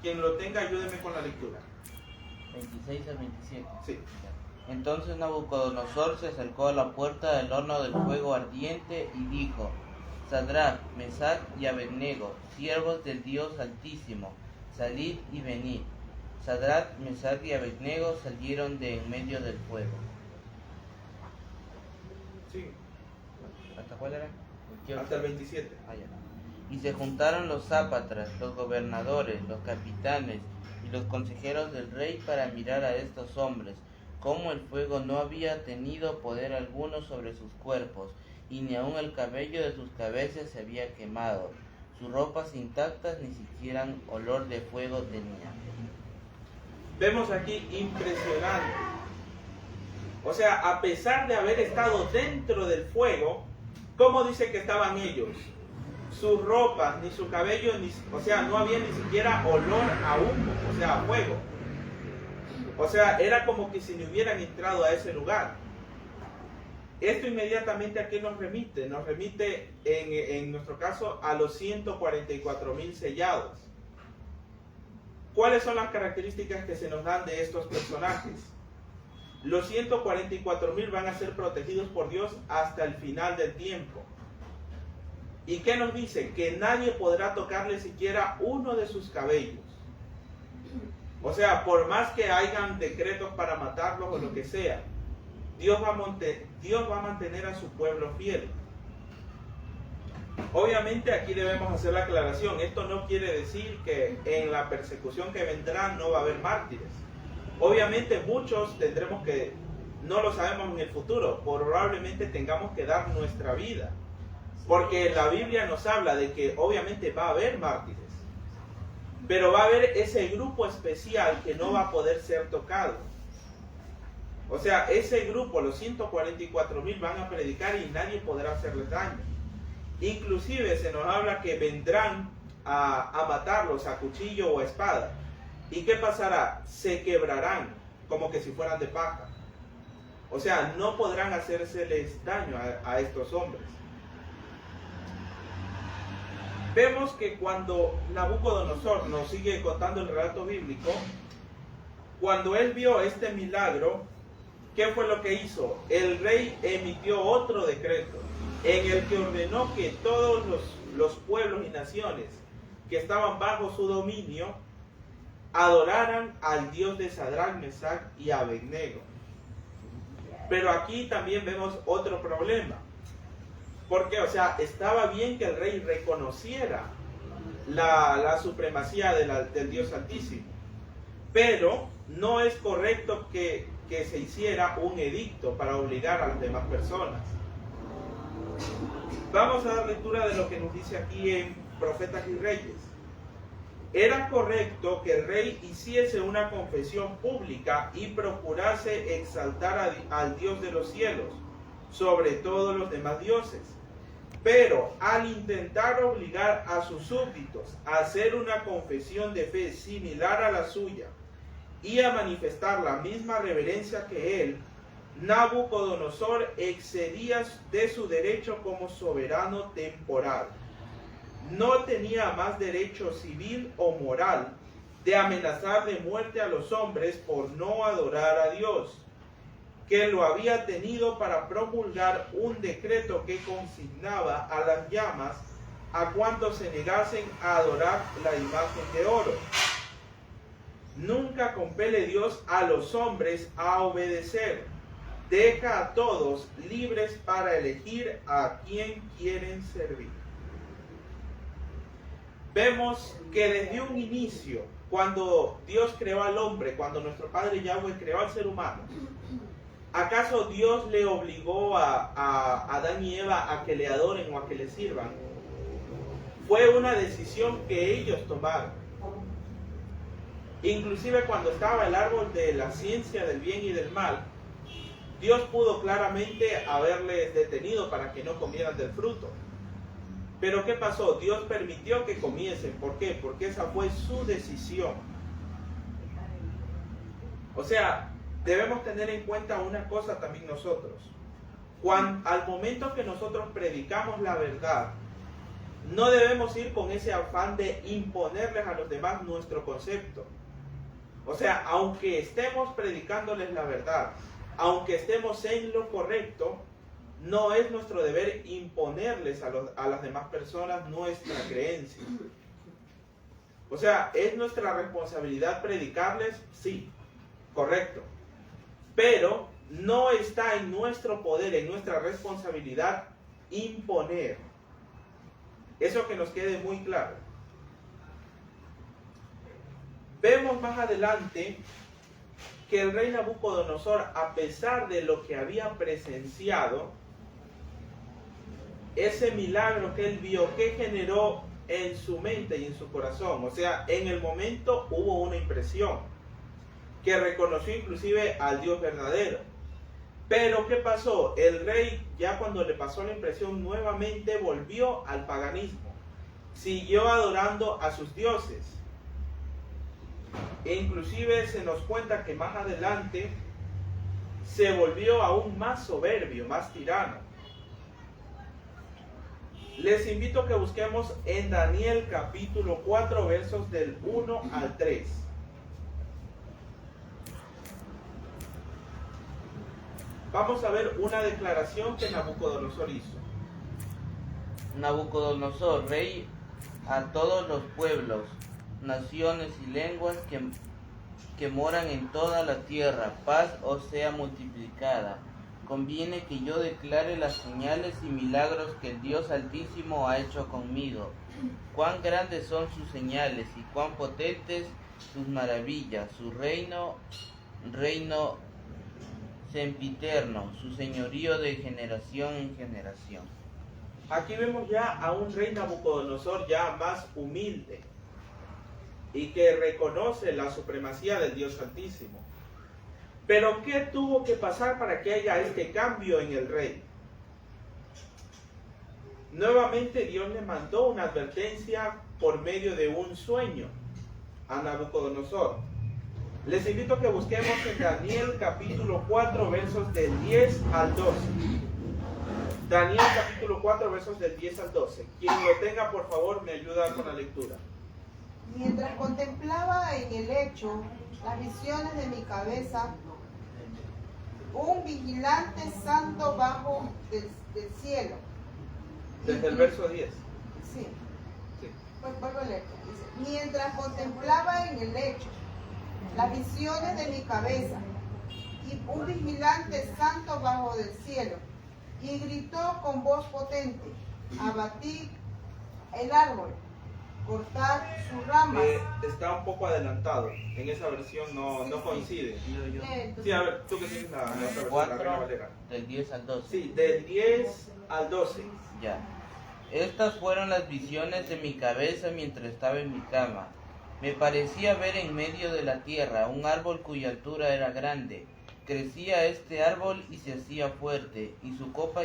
Quien lo tenga, ayúdeme con la lectura. 26 al 27. Sí. Ya. Entonces Nabucodonosor se acercó a la puerta del horno del fuego ardiente y dijo: Sadrach, Mesach y Abednego, siervos del Dios Altísimo, salid y venid. Sadrach, Mesach y Abednego salieron de en medio del fuego. Sí, ¿Hasta cuál era? hasta el 27. Ah, ya. Y se juntaron los sápatras, los gobernadores, los capitanes y los consejeros del rey para mirar a estos hombres, cómo el fuego no había tenido poder alguno sobre sus cuerpos, y ni aun el cabello de sus cabezas se había quemado. Sus ropas intactas ni siquiera olor de fuego tenían. Vemos aquí impresionante. O sea, a pesar de haber estado dentro del fuego, ¿cómo dice que estaban ellos? Sus ropas, ni su cabello, o sea, no había ni siquiera olor a humo, o sea, a fuego. O sea, era como que si no hubieran entrado a ese lugar. Esto inmediatamente a qué nos remite? Nos remite, en nuestro caso, a los 144,000 sellados. ¿Cuáles son las características que se nos dan de estos personajes? Los 144,000 van a ser protegidos por Dios hasta el final del tiempo. ¿Y qué nos dice? Que nadie podrá tocarle siquiera uno de sus cabellos. O sea, por más que hayan decretos para matarlos o lo que sea, Dios va a mantener a su pueblo fiel. Obviamente aquí debemos hacer la aclaración. Esto no quiere decir que en la persecución que vendrá no va a haber mártires. Obviamente muchos tendremos que, no lo sabemos en el futuro, probablemente tengamos que dar nuestra vida. Porque la Biblia nos habla de que obviamente va a haber mártires. Pero va a haber ese grupo especial que no va a poder ser tocado. O sea, ese grupo, los 144,000 van a predicar y nadie podrá hacerles daño. Inclusive se nos habla que vendrán a matarlos a cuchillo o a espada. ¿Y qué pasará? Se quebrarán como que si fueran de paja. O sea, no podrán hacérseles daño a estos hombres. Vemos que cuando Nabucodonosor nos sigue contando el relato bíblico, cuando él vio este milagro, ¿qué fue lo que hizo? El rey emitió otro decreto en el que ordenó que todos los pueblos y naciones que estaban bajo su dominio adoraran al Dios de Sadrach, Mesach y Abednego. Pero aquí también vemos otro problema. Porque, o sea, estaba bien que el rey reconociera la supremacía del Dios Altísimo. Pero no es correcto que se hiciera un edicto para obligar a las demás personas. Vamos a dar lectura de lo que nos dice aquí en Profetas y Reyes. Era correcto que el rey hiciese una confesión pública y procurase exaltar al Dios de los cielos sobre todos los demás dioses. Pero al intentar obligar a sus súbditos a hacer una confesión de fe similar a la suya y a manifestar la misma reverencia que él, Nabucodonosor excedía de su derecho como soberano temporal. No tenía más derecho civil o moral de amenazar de muerte a los hombres por no adorar a Dios, que lo había tenido para promulgar un decreto que consignaba a las llamas a cuantos se negasen a adorar la imagen de oro. Nunca compele Dios a los hombres a obedecer. Deja a todos libres para elegir a quien quieren servir. Vemos que desde un inicio, cuando Dios creó al hombre, cuando nuestro Padre Yahweh creó al ser humano, ¿acaso Dios le obligó a Adán y Eva a que le adoren o a que le sirvan? Fue una decisión que ellos tomaron. Inclusive cuando estaba el árbol de la ciencia del bien y del mal, Dios pudo claramente haberles detenido para que no comieran del fruto. Pero ¿qué pasó? Dios permitió que comiesen. ¿Por qué? Porque esa fue su decisión. O sea, debemos tener en cuenta una cosa también nosotros. Al momento que nosotros predicamos la verdad, no debemos ir con ese afán de imponerles a los demás nuestro concepto. O sea, aunque estemos predicándoles la verdad, aunque estemos en lo correcto, no es nuestro deber imponerles a las demás personas nuestra creencia. O sea, ¿es nuestra responsabilidad predicarles? Sí, correcto. Pero no está en nuestro poder, en nuestra responsabilidad, imponer. Eso que nos quede muy claro. Vemos más adelante que el rey Nabucodonosor, a pesar de lo que había presenciado, ese milagro que él vio, que generó en su mente y en su corazón, o sea, en el momento hubo una impresión, que reconoció inclusive al Dios verdadero. Pero ¿qué pasó? El rey, ya cuando le pasó la impresión, nuevamente volvió al paganismo, siguió adorando a sus dioses. E inclusive se nos cuenta que más adelante se volvió aún más soberbio, más tirano. Les invito a que busquemos en Daniel capítulo 4 versos del 1 al 3. Vamos a ver una declaración que Nabucodonosor hizo. Nabucodonosor, rey a todos los pueblos, naciones y lenguas que moran en toda la tierra, paz os sea multiplicada. Conviene que yo declare las señales y milagros que el Dios Altísimo ha hecho conmigo. Cuán grandes son sus señales y cuán potentes sus maravillas. Su reino sempiterno, su señorío de generación en generación. Aquí vemos ya a un rey Nabucodonosor ya más humilde y que reconoce la supremacía del Dios Altísimo. Pero ¿qué tuvo que pasar para que haya este cambio en el rey? Nuevamente Dios le mandó una advertencia por medio de un sueño a Nabucodonosor. Les invito a que busquemos en Daniel capítulo 4 versos del 10 al 12. Daniel capítulo 4 versos del 10 al 12. Quien lo tenga, por favor, me ayuda con la lectura. Mientras contemplaba en el lecho las visiones de mi cabeza, un vigilante santo bajo del cielo. Desde el verso 10. Sí, Sí. pues vuelvo a leer. Dice, mientras contemplaba en el lecho las visiones de mi cabeza, y un vigilante santo bajo del cielo, y gritó con voz potente, abatid el árbol, cortad sus ramas. Está un poco adelantado. En esa versión no coincide. Sí, a ver, tú que tienes la otra versión, la 4 Reina Valera. del 10 al 12. Sí, del 10 al 12. Ya. Estas fueron las visiones de mi cabeza mientras estaba en mi cama. Me parecía ver en medio de la tierra un árbol cuya altura era grande. Crecía este árbol y se hacía fuerte, y su copa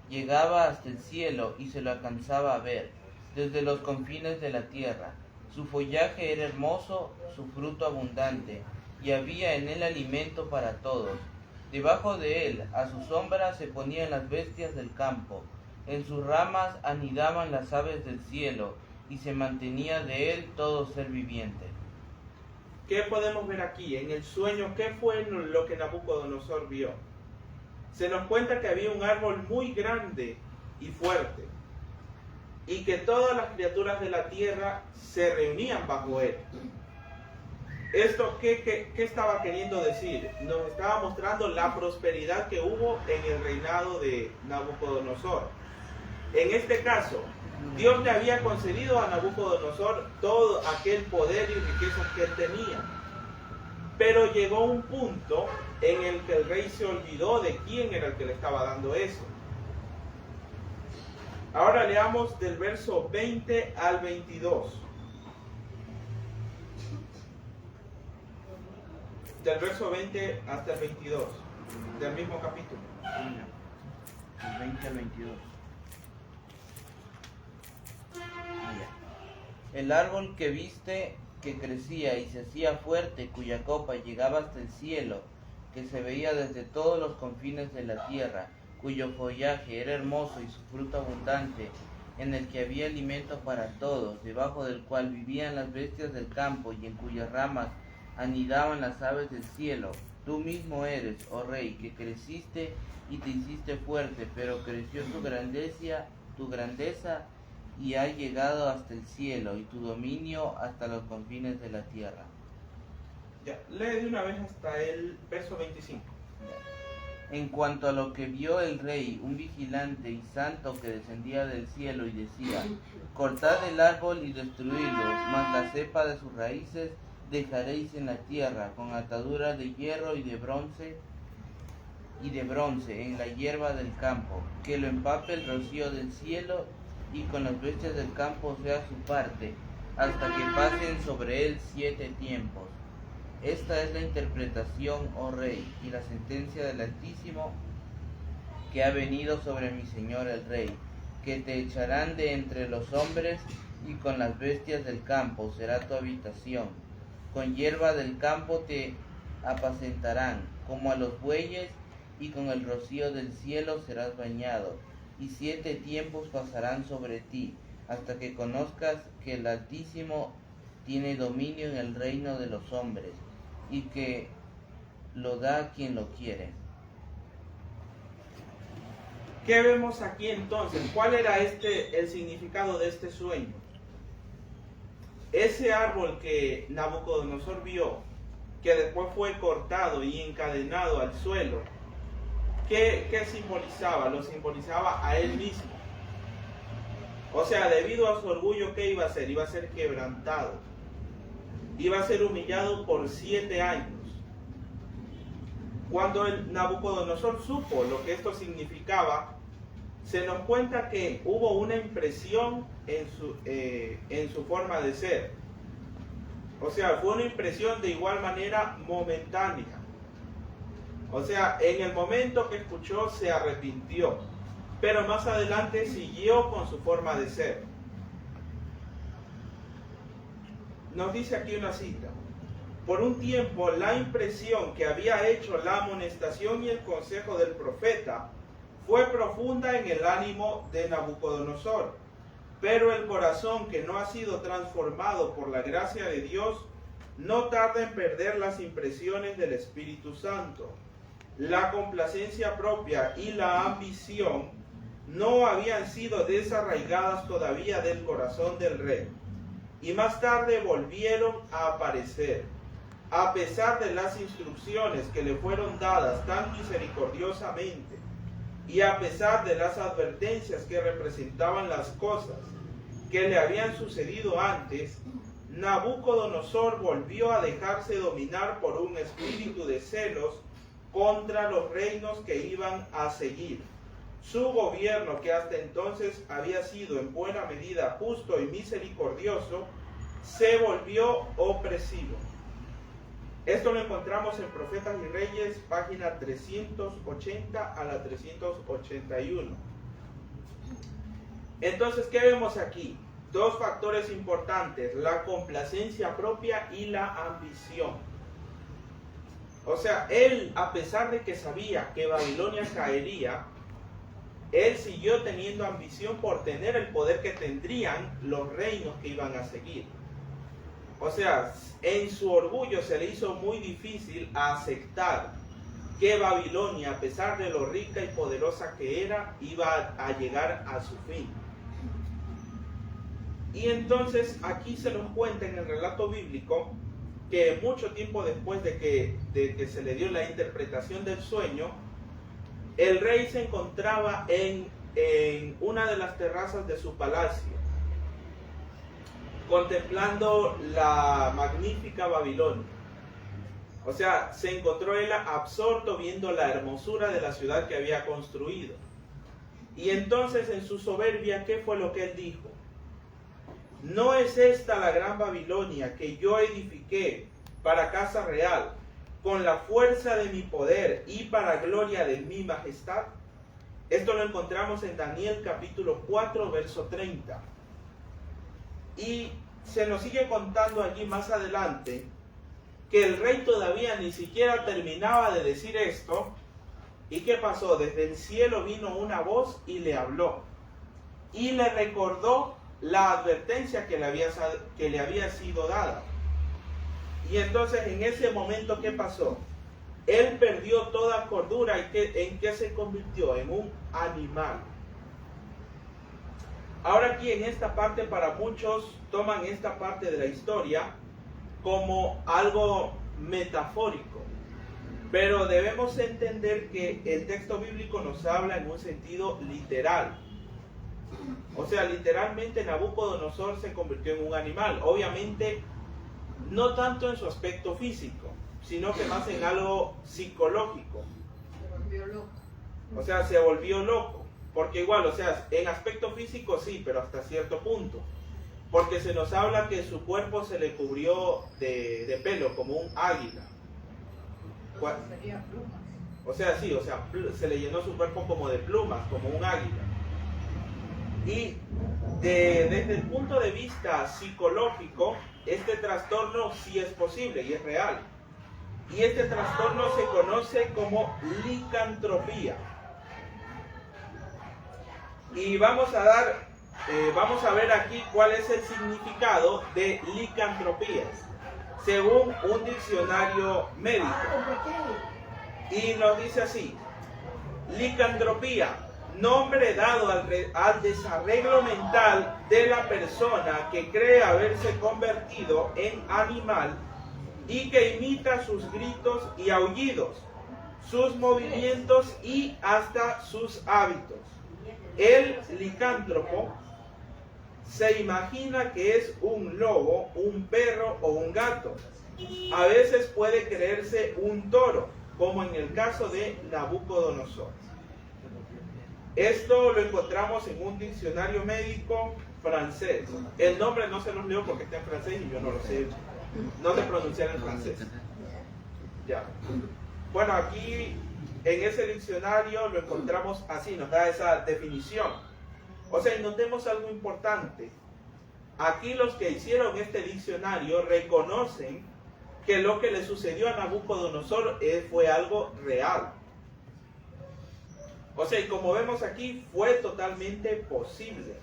llegaba hasta el cielo y se lo alcanzaba a ver desde los confines de la tierra. Su follaje era hermoso, su fruto abundante, y había en él alimento para todos. Debajo de él, a su sombra, se ponían las bestias del campo. En sus ramas anidaban las aves del cielo, y se mantenía de él todo ser viviente. ¿Qué podemos ver aquí? En el sueño, ¿qué fue lo que Nabucodonosor vio? Se nos cuenta que había un árbol muy grande y fuerte, y que todas las criaturas de la tierra se reunían bajo él. ¿Esto qué estaba queriendo decir? Nos estaba mostrando la prosperidad que hubo en el reinado de Nabucodonosor. En este caso, Dios le había concedido a Nabucodonosor todo aquel poder y riquezas que él tenía. Pero llegó un punto en el que el rey se olvidó de quién era el que le estaba dando eso. Ahora leamos del verso 20 al 22. Del verso 20 hasta el 22, del mismo capítulo. Del 20 al 22. El árbol que viste, que crecía y se hacía fuerte, cuya copa llegaba hasta el cielo, que se veía desde todos los confines de la tierra, cuyo follaje era hermoso y su fruto abundante, en el que había alimento para todos, debajo del cual vivían las bestias del campo y en cuyas ramas anidaban las aves del cielo. Tú mismo eres, oh rey, que creciste y te hiciste fuerte, pero creció tu grandeza y ha llegado hasta el cielo, y tu dominio hasta los confines de la tierra. Ya, lee de una vez hasta el verso 25. En cuanto a lo que vio el rey, un vigilante y santo que descendía del cielo y decía: cortad el árbol y destruidlo, mas la cepa de sus raíces dejaréis en la tierra, con ataduras de hierro y de bronce en la hierba del campo, que lo empape el rocío del cielo, y con las bestias del campo sea su parte, hasta que pasen sobre él 7 tiempos. Esta es la interpretación, oh rey, y la sentencia del Altísimo que ha venido sobre mi señor el rey, que te echarán de entre los hombres, y con las bestias del campo será tu habitación. Con hierba del campo te apacentarán, como a los bueyes, y con el rocío del cielo serás bañado, y 7 tiempos pasarán sobre ti, hasta que conozcas que el Altísimo tiene dominio en el reino de los hombres, y que lo da a quien lo quiere. ¿Qué vemos aquí entonces? ¿Cuál era el significado de este sueño? Ese árbol que Nabucodonosor vio, que después fue cortado y encadenado al suelo, ¿qué simbolizaba? Lo simbolizaba a él mismo. O sea, debido a su orgullo, ¿qué iba a hacer? Iba a ser quebrantado. Iba a ser humillado por 7 años. Cuando el Nabucodonosor supo lo que esto significaba, se nos cuenta que hubo una impresión en su forma de ser. O sea, fue una impresión de igual manera momentánea. O sea, en el momento que escuchó se arrepintió, pero más adelante siguió con su forma de ser. Nos dice aquí una cita: por un tiempo la impresión que había hecho la amonestación y el consejo del profeta fue profunda en el ánimo de Nabucodonosor, pero el corazón que no ha sido transformado por la gracia de Dios no tarda en perder las impresiones del Espíritu Santo. La complacencia propia y la ambición no habían sido desarraigadas todavía del corazón del rey, y más tarde volvieron a aparecer, a pesar de las instrucciones que le fueron dadas tan misericordiosamente, y a pesar de las advertencias que representaban las cosas que le habían sucedido antes. Nabucodonosor volvió a dejarse dominar por un espíritu de celos contra los reinos que iban a seguir. Su gobierno, que hasta entonces había sido en buena medida justo y misericordioso, se volvió opresivo. Esto lo encontramos en Profetas y Reyes, página 380 a la 381. Entonces, ¿qué vemos aquí? 2 factores importantes: la complacencia propia y la ambición. O sea, él, a pesar de que sabía que Babilonia caería, él siguió teniendo ambición por tener el poder que tendrían los reinos que iban a seguir. O sea, en su orgullo se le hizo muy difícil aceptar que Babilonia, a pesar de lo rica y poderosa que era, iba a llegar a su fin. Y entonces aquí se nos cuenta en el relato bíblico que mucho tiempo después de que se le dio la interpretación del sueño, el rey se encontraba en una de las terrazas de su palacio, contemplando la magnífica Babilonia. O sea, se encontró él absorto viendo la hermosura de la ciudad que había construido. Y entonces, en su soberbia, ¿qué fue lo que él dijo? ¿No es esta la gran Babilonia que yo edifiqué para casa real, con la fuerza de mi poder y para gloria de mi majestad? Esto lo encontramos en Daniel capítulo 4, verso 30. Y se nos sigue contando allí más adelante que el rey todavía ni siquiera terminaba de decir esto. ¿Y qué pasó? Desde el cielo vino una voz y le habló, y le recordó la advertencia que le había sido dada. Y entonces, en ese momento, ¿qué pasó? él perdió toda cordura. ¿En qué se convirtió? En un animal. Ahora aquí en esta parte, para muchos toman esta parte de la historia como algo metafórico, pero debemos entender que el texto bíblico nos habla en un sentido literal. O sea, literalmente Nabucodonosor se convirtió en un animal. Obviamente, no tanto en su aspecto físico, sino que más en algo psicológico. Se volvió loco. O sea, se volvió loco. Porque igual, o sea, en aspecto físico sí, pero hasta cierto punto. Porque se nos habla que su cuerpo se le cubrió de pelo, como un águila. Entonces sería plumas. O sea, sí, o sea, se le llenó su cuerpo como de plumas, como un águila. Y desde el punto de vista psicológico, este trastorno sí es posible y es real. Y este trastorno se conoce como licantropía. Y vamos a ver aquí cuál es el significado de licantropía, según un diccionario médico. Y nos dice así: licantropía, nombre dado al desarreglo mental de la persona que cree haberse convertido en animal y que imita sus gritos y aullidos, sus movimientos y hasta sus hábitos. El licántropo se imagina que es un lobo, un perro o un gato. A veces puede creerse un toro, como en el caso de Nabucodonosor. Esto lo encontramos en un diccionario médico francés. El nombre no se los leo porque está en francés y yo no lo sé. No sé pronunciar en francés. Ya. Bueno, aquí en ese diccionario lo encontramos así, nos da esa definición. O sea, y notemos algo importante. Aquí los que hicieron este diccionario reconocen que lo que le sucedió a Nabucodonosor fue algo real. O sea, y como vemos aquí, fue totalmente posible.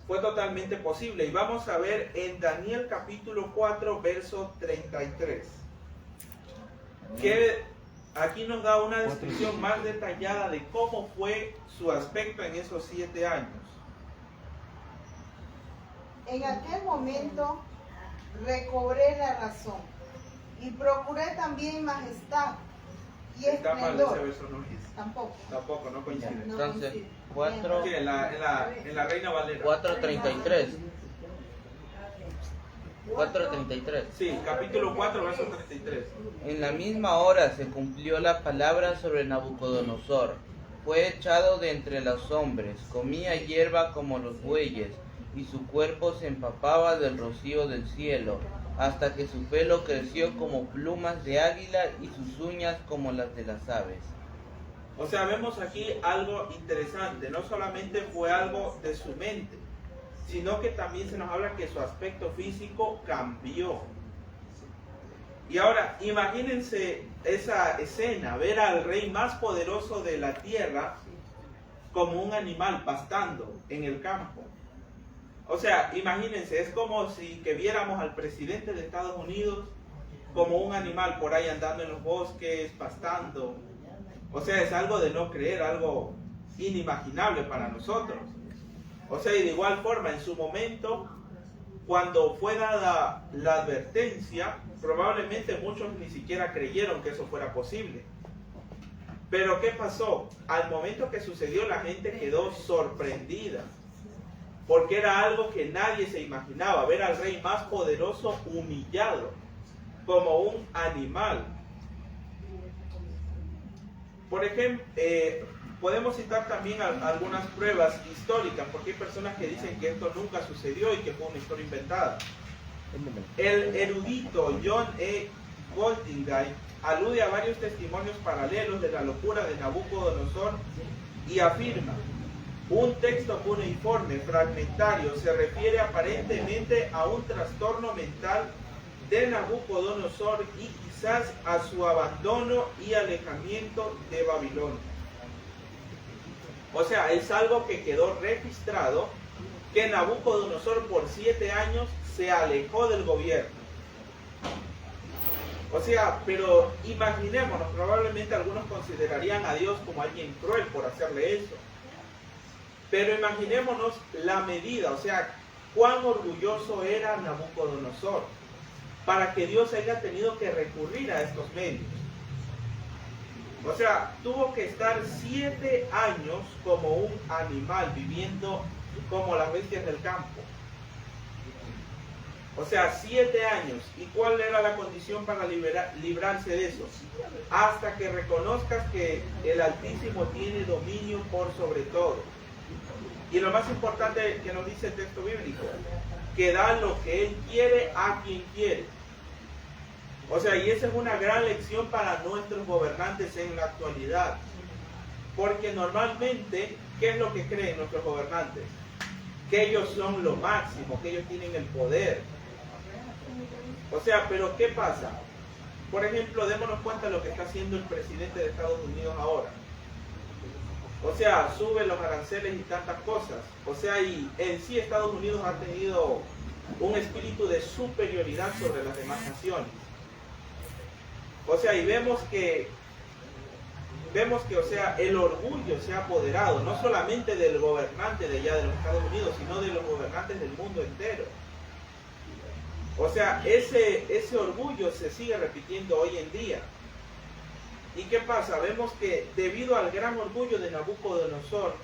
Fue totalmente posible. Y vamos a ver en Daniel capítulo 4, verso 33. Que aquí nos da una descripción más detallada de cómo fue su aspecto en esos 7 años. En aquel momento recobré la razón y procuré también majestad y Está mal ese esplendor. verso, no es. Tampoco. No coincide. No Entonces, coincide. 4, Sí, en la Reina Valera. 4:33. 4:33. Sí, capítulo 4, verso 33. En la misma hora se cumplió la palabra sobre Nabucodonosor. Fue echado de entre los hombres, comía hierba como los bueyes, y su cuerpo se empapaba del rocío del cielo, hasta que su pelo creció como plumas de águila y sus uñas como las de las aves. O sea, vemos aquí algo interesante. No solamente fue algo de su mente, sino que también se nos habla que su aspecto físico cambió. Y ahora, imagínense esa escena, ver al rey más poderoso de la tierra como un animal pastando en el campo. O sea, imagínense, es como si que viéramos al presidente de Estados Unidos como un animal por ahí andando en los bosques, pastando. O sea, es algo de no creer, algo inimaginable para nosotros. O sea, y de igual forma, en su momento, cuando fue dada la advertencia, probablemente muchos ni siquiera creyeron que eso fuera posible. Pero ¿qué pasó? Al momento que sucedió, la gente quedó sorprendida, porque era algo que nadie se imaginaba, ver al rey más poderoso humillado, como un animal. Por ejemplo, podemos citar también algunas pruebas históricas, porque hay personas que dicen que esto nunca sucedió y que fue una historia inventada. El erudito John E. Goldingay alude a varios testimonios paralelos de la locura de Nabucodonosor y afirma: un texto cuneiforme fragmentario se refiere aparentemente a un trastorno mental de Nabucodonosor y quizás a su abandono y alejamiento de Babilonia. O sea, es algo que quedó registrado, que Nabucodonosor por 7 años se alejó del gobierno. O sea, pero imaginémonos, probablemente algunos considerarían a Dios como alguien cruel por hacerle eso. Pero imaginémonos la medida, o sea, cuán orgulloso era Nabucodonosor para que Dios haya tenido que recurrir a estos medios. O sea, tuvo que estar 7 años como un animal, viviendo como las bestias del campo. O sea, 7 años. ¿Y cuál era la condición para librarse de eso? Hasta que reconozcas que el Altísimo tiene dominio por sobre todo. Y lo más importante que nos dice el texto bíblico, que da lo que Él quiere a quien quiere. O sea, y esa es una gran lección para nuestros gobernantes en la actualidad. Porque normalmente, ¿qué es lo que creen nuestros gobernantes? Que ellos son lo máximo, que ellos tienen el poder. O sea, pero ¿qué pasa? Por ejemplo, démonos cuenta de lo que está haciendo el presidente de Estados Unidos ahora. O sea, sube los aranceles y tantas cosas. O sea, y en sí Estados Unidos ha tenido un espíritu de superioridad sobre las demás naciones. O sea, y vemos que, o sea, el orgullo se ha apoderado, no solamente del gobernante de allá de los Estados Unidos, sino de los gobernantes del mundo entero. O sea, ese orgullo se sigue repitiendo hoy en día. ¿Y qué pasa? Vemos que debido al gran orgullo de Nabucodonosor,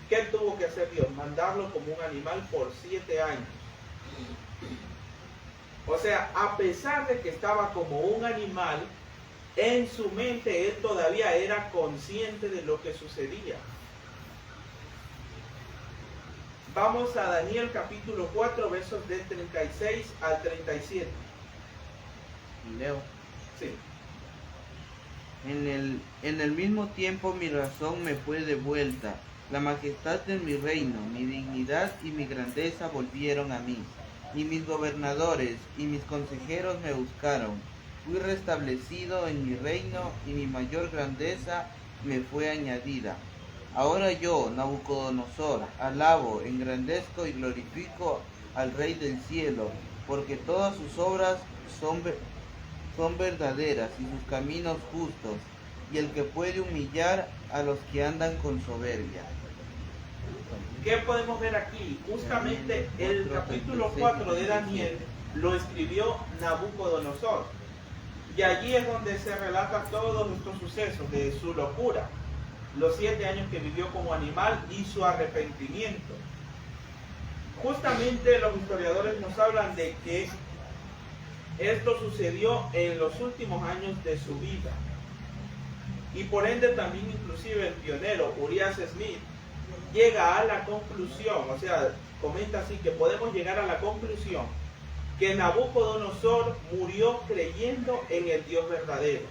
¿qué tuvo que hacer Dios? Mandarlo como un animal por 7 años. O sea, a pesar de que estaba como un animal, en su mente él todavía era consciente de lo que sucedía. Vamos a Daniel capítulo 4, versos de 36 al 37. Leo. Sí. En el mismo tiempo mi razón me fue devuelta, la majestad de mi reino, mi dignidad y mi grandeza volvieron a mí, y mis gobernadores y mis consejeros me buscaron. Fui restablecido en mi reino y mi mayor grandeza me fue añadida. Ahora yo, Nabucodonosor, alabo, engrandezco y glorifico al Rey del cielo, porque todas sus obras son verdaderas y sus caminos justos, y el que puede humillar a los que andan con soberbia. ¿Qué podemos ver aquí? Justamente el capítulo 4 de Daniel lo escribió Nabucodonosor. Y allí es donde se relata todos estos sucesos de su locura, los 7 años que vivió como animal y su arrepentimiento. Justamente los historiadores nos hablan de que esto sucedió en los últimos años de su vida. Y por ende también inclusive el pionero Urias Smith llega a la conclusión, o sea, comenta así que podemos llegar a la conclusión que Nabucodonosor murió creyendo en el Dios verdadero.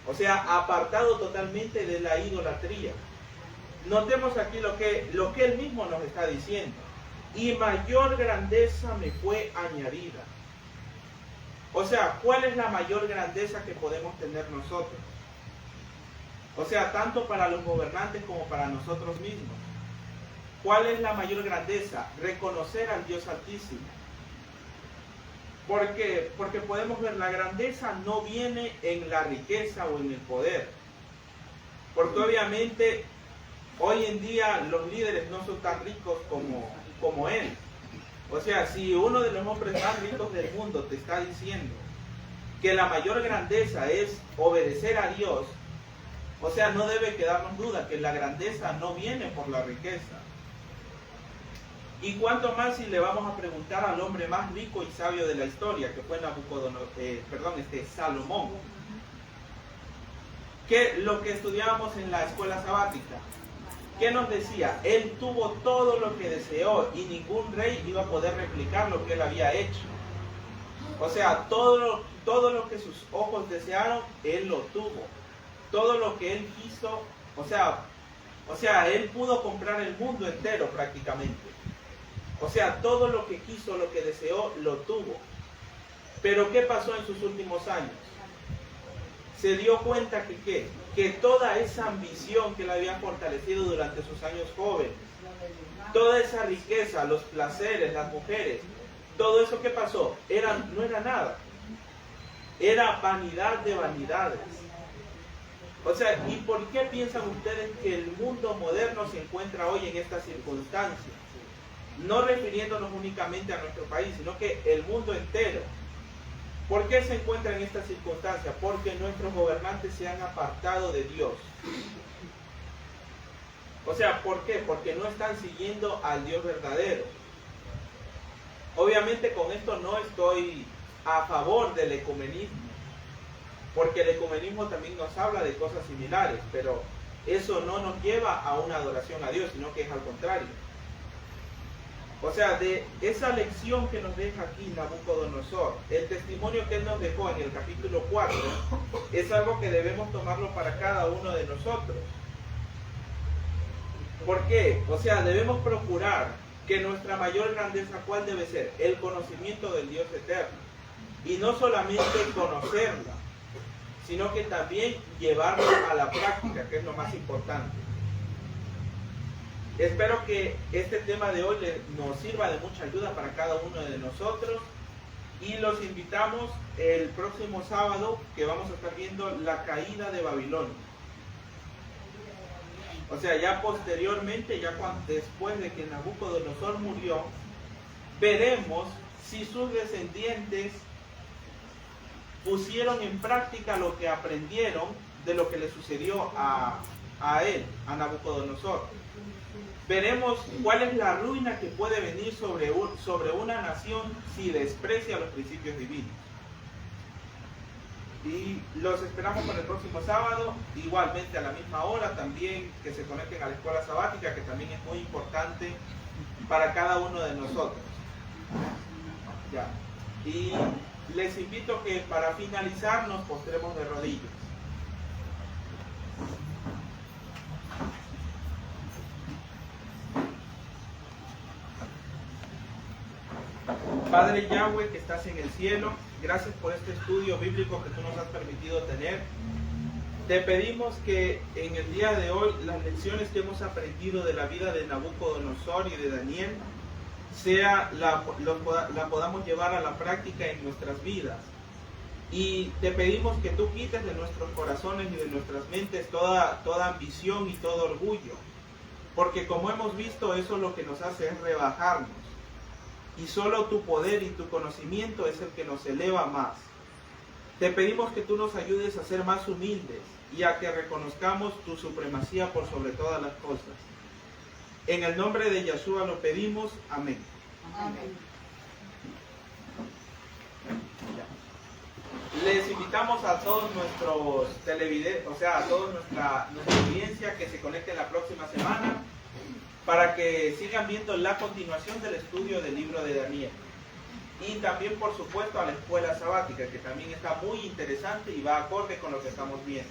O sea, apartado totalmente de la idolatría. Notemos aquí lo que él mismo nos está diciendo. Y mayor grandeza me fue añadida. O sea, ¿cuál es la mayor grandeza que podemos tener nosotros? O sea, tanto para los gobernantes como para nosotros mismos. ¿Cuál es la mayor grandeza? Reconocer al Dios Altísimo. ¿Por qué? Porque podemos ver, la grandeza no viene en la riqueza o en el poder. Porque obviamente hoy en día los líderes no son tan ricos como él. O sea, si uno de los hombres más ricos del mundo te está diciendo que la mayor grandeza es obedecer a Dios, o sea, no debe quedarnos duda que la grandeza no viene por la riqueza. Y cuánto más si le vamos a preguntar al hombre más rico y sabio de la historia, que fue Salomón. Que lo que estudiábamos en la escuela sabática, ¿qué nos decía? Él tuvo todo lo que deseó y ningún rey iba a poder replicar lo que él había hecho. O sea, todo lo que sus ojos desearon, él lo tuvo. Todo lo que él quiso, o sea, él pudo comprar el mundo entero prácticamente. O sea, todo lo que quiso, lo que deseó, lo tuvo. Pero ¿qué pasó en sus últimos años? Se dio cuenta que toda esa ambición que le había fortalecido durante sus años jóvenes, toda esa riqueza, los placeres, las mujeres, todo eso que pasó, no era nada. era vanidad de vanidades. O sea, ¿y por qué piensan ustedes que el mundo moderno se encuentra hoy en estas circunstancias? No refiriéndonos únicamente a nuestro país, sino que el mundo entero. ¿Por qué se encuentra en estas circunstancias? Porque nuestros gobernantes se han apartado de Dios. O sea, ¿por qué? Porque no están siguiendo al Dios verdadero. Obviamente con esto no estoy a favor del ecumenismo, porque el ecumenismo también nos habla de cosas similares, pero eso no nos lleva a una adoración a Dios, sino que es al contrario. O sea, de esa lección que nos deja aquí Nabucodonosor, el testimonio que él nos dejó en el capítulo 4, es algo que debemos tomarlo para cada uno de nosotros. ¿Por qué? O sea, debemos procurar que nuestra mayor grandeza, ¿cuál debe ser? El conocimiento del Dios eterno. Y no solamente conocerla, sino que también llevarla a la práctica, que es lo más importante. Espero que este tema de hoy nos sirva de mucha ayuda para cada uno de nosotros y los invitamos el próximo sábado que vamos a estar viendo la caída de Babilonia. O sea, ya posteriormente, después de que Nabucodonosor murió, veremos si sus descendientes pusieron en práctica lo que aprendieron de lo que le sucedió a él, a Nabucodonosor. Veremos cuál es la ruina que puede venir sobre una nación si desprecia los principios divinos. Y los esperamos para el próximo sábado, igualmente a la misma hora, también que se conecten a la escuela sabática, que también es muy importante para cada uno de nosotros. Ya. Y les invito que para finalizar nos postremos de rodillas. Padre Yahweh que estás en el cielo, gracias por este estudio bíblico que tú nos has permitido tener. Te pedimos que en el día de hoy las lecciones que hemos aprendido de la vida de Nabucodonosor y de Daniel la podamos llevar a la práctica en nuestras vidas. Y te pedimos que tú quites de nuestros corazones y de nuestras mentes toda ambición y todo orgullo. Porque como hemos visto, eso lo que nos hace es rebajarnos. Y solo tu poder y tu conocimiento es el que nos eleva más. Te pedimos que tú nos ayudes a ser más humildes y a que reconozcamos tu supremacía por sobre todas las cosas. En el nombre de Yeshua lo pedimos. Amén. Amén. Les invitamos a todos nuestros televidentes, o sea, a toda nuestra audiencia que se conecte la próxima semana para que sigan viendo la continuación del estudio del libro de Daniel. Y también, por supuesto, a la escuela sabática, que también está muy interesante y va acorde con lo que estamos viendo.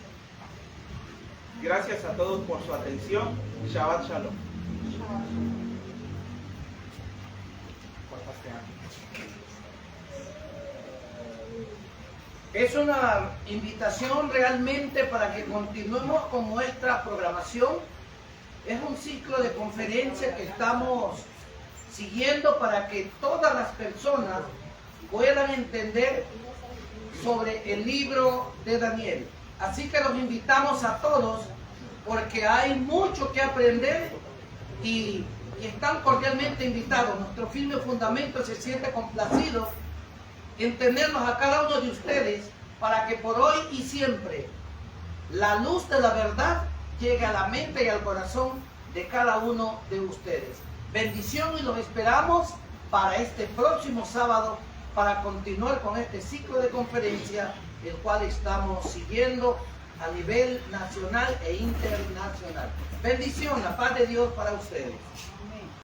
Gracias a todos por su atención. Shabbat Shalom. Es una invitación realmente para que continuemos con nuestra programación. Es un ciclo de conferencias que estamos siguiendo para que todas las personas puedan entender sobre el libro de Daniel. Así que los invitamos a todos porque hay mucho que aprender y están cordialmente invitados. Nuestro firme fundamento se siente complacido en tenerlos a cada uno de ustedes para que por hoy y siempre la luz de la verdad llegue a la mente y al corazón de cada uno de ustedes. Bendición y los esperamos para este próximo sábado para continuar con este ciclo de conferencia el cual estamos siguiendo a nivel nacional e internacional. Bendición, la paz de Dios para ustedes.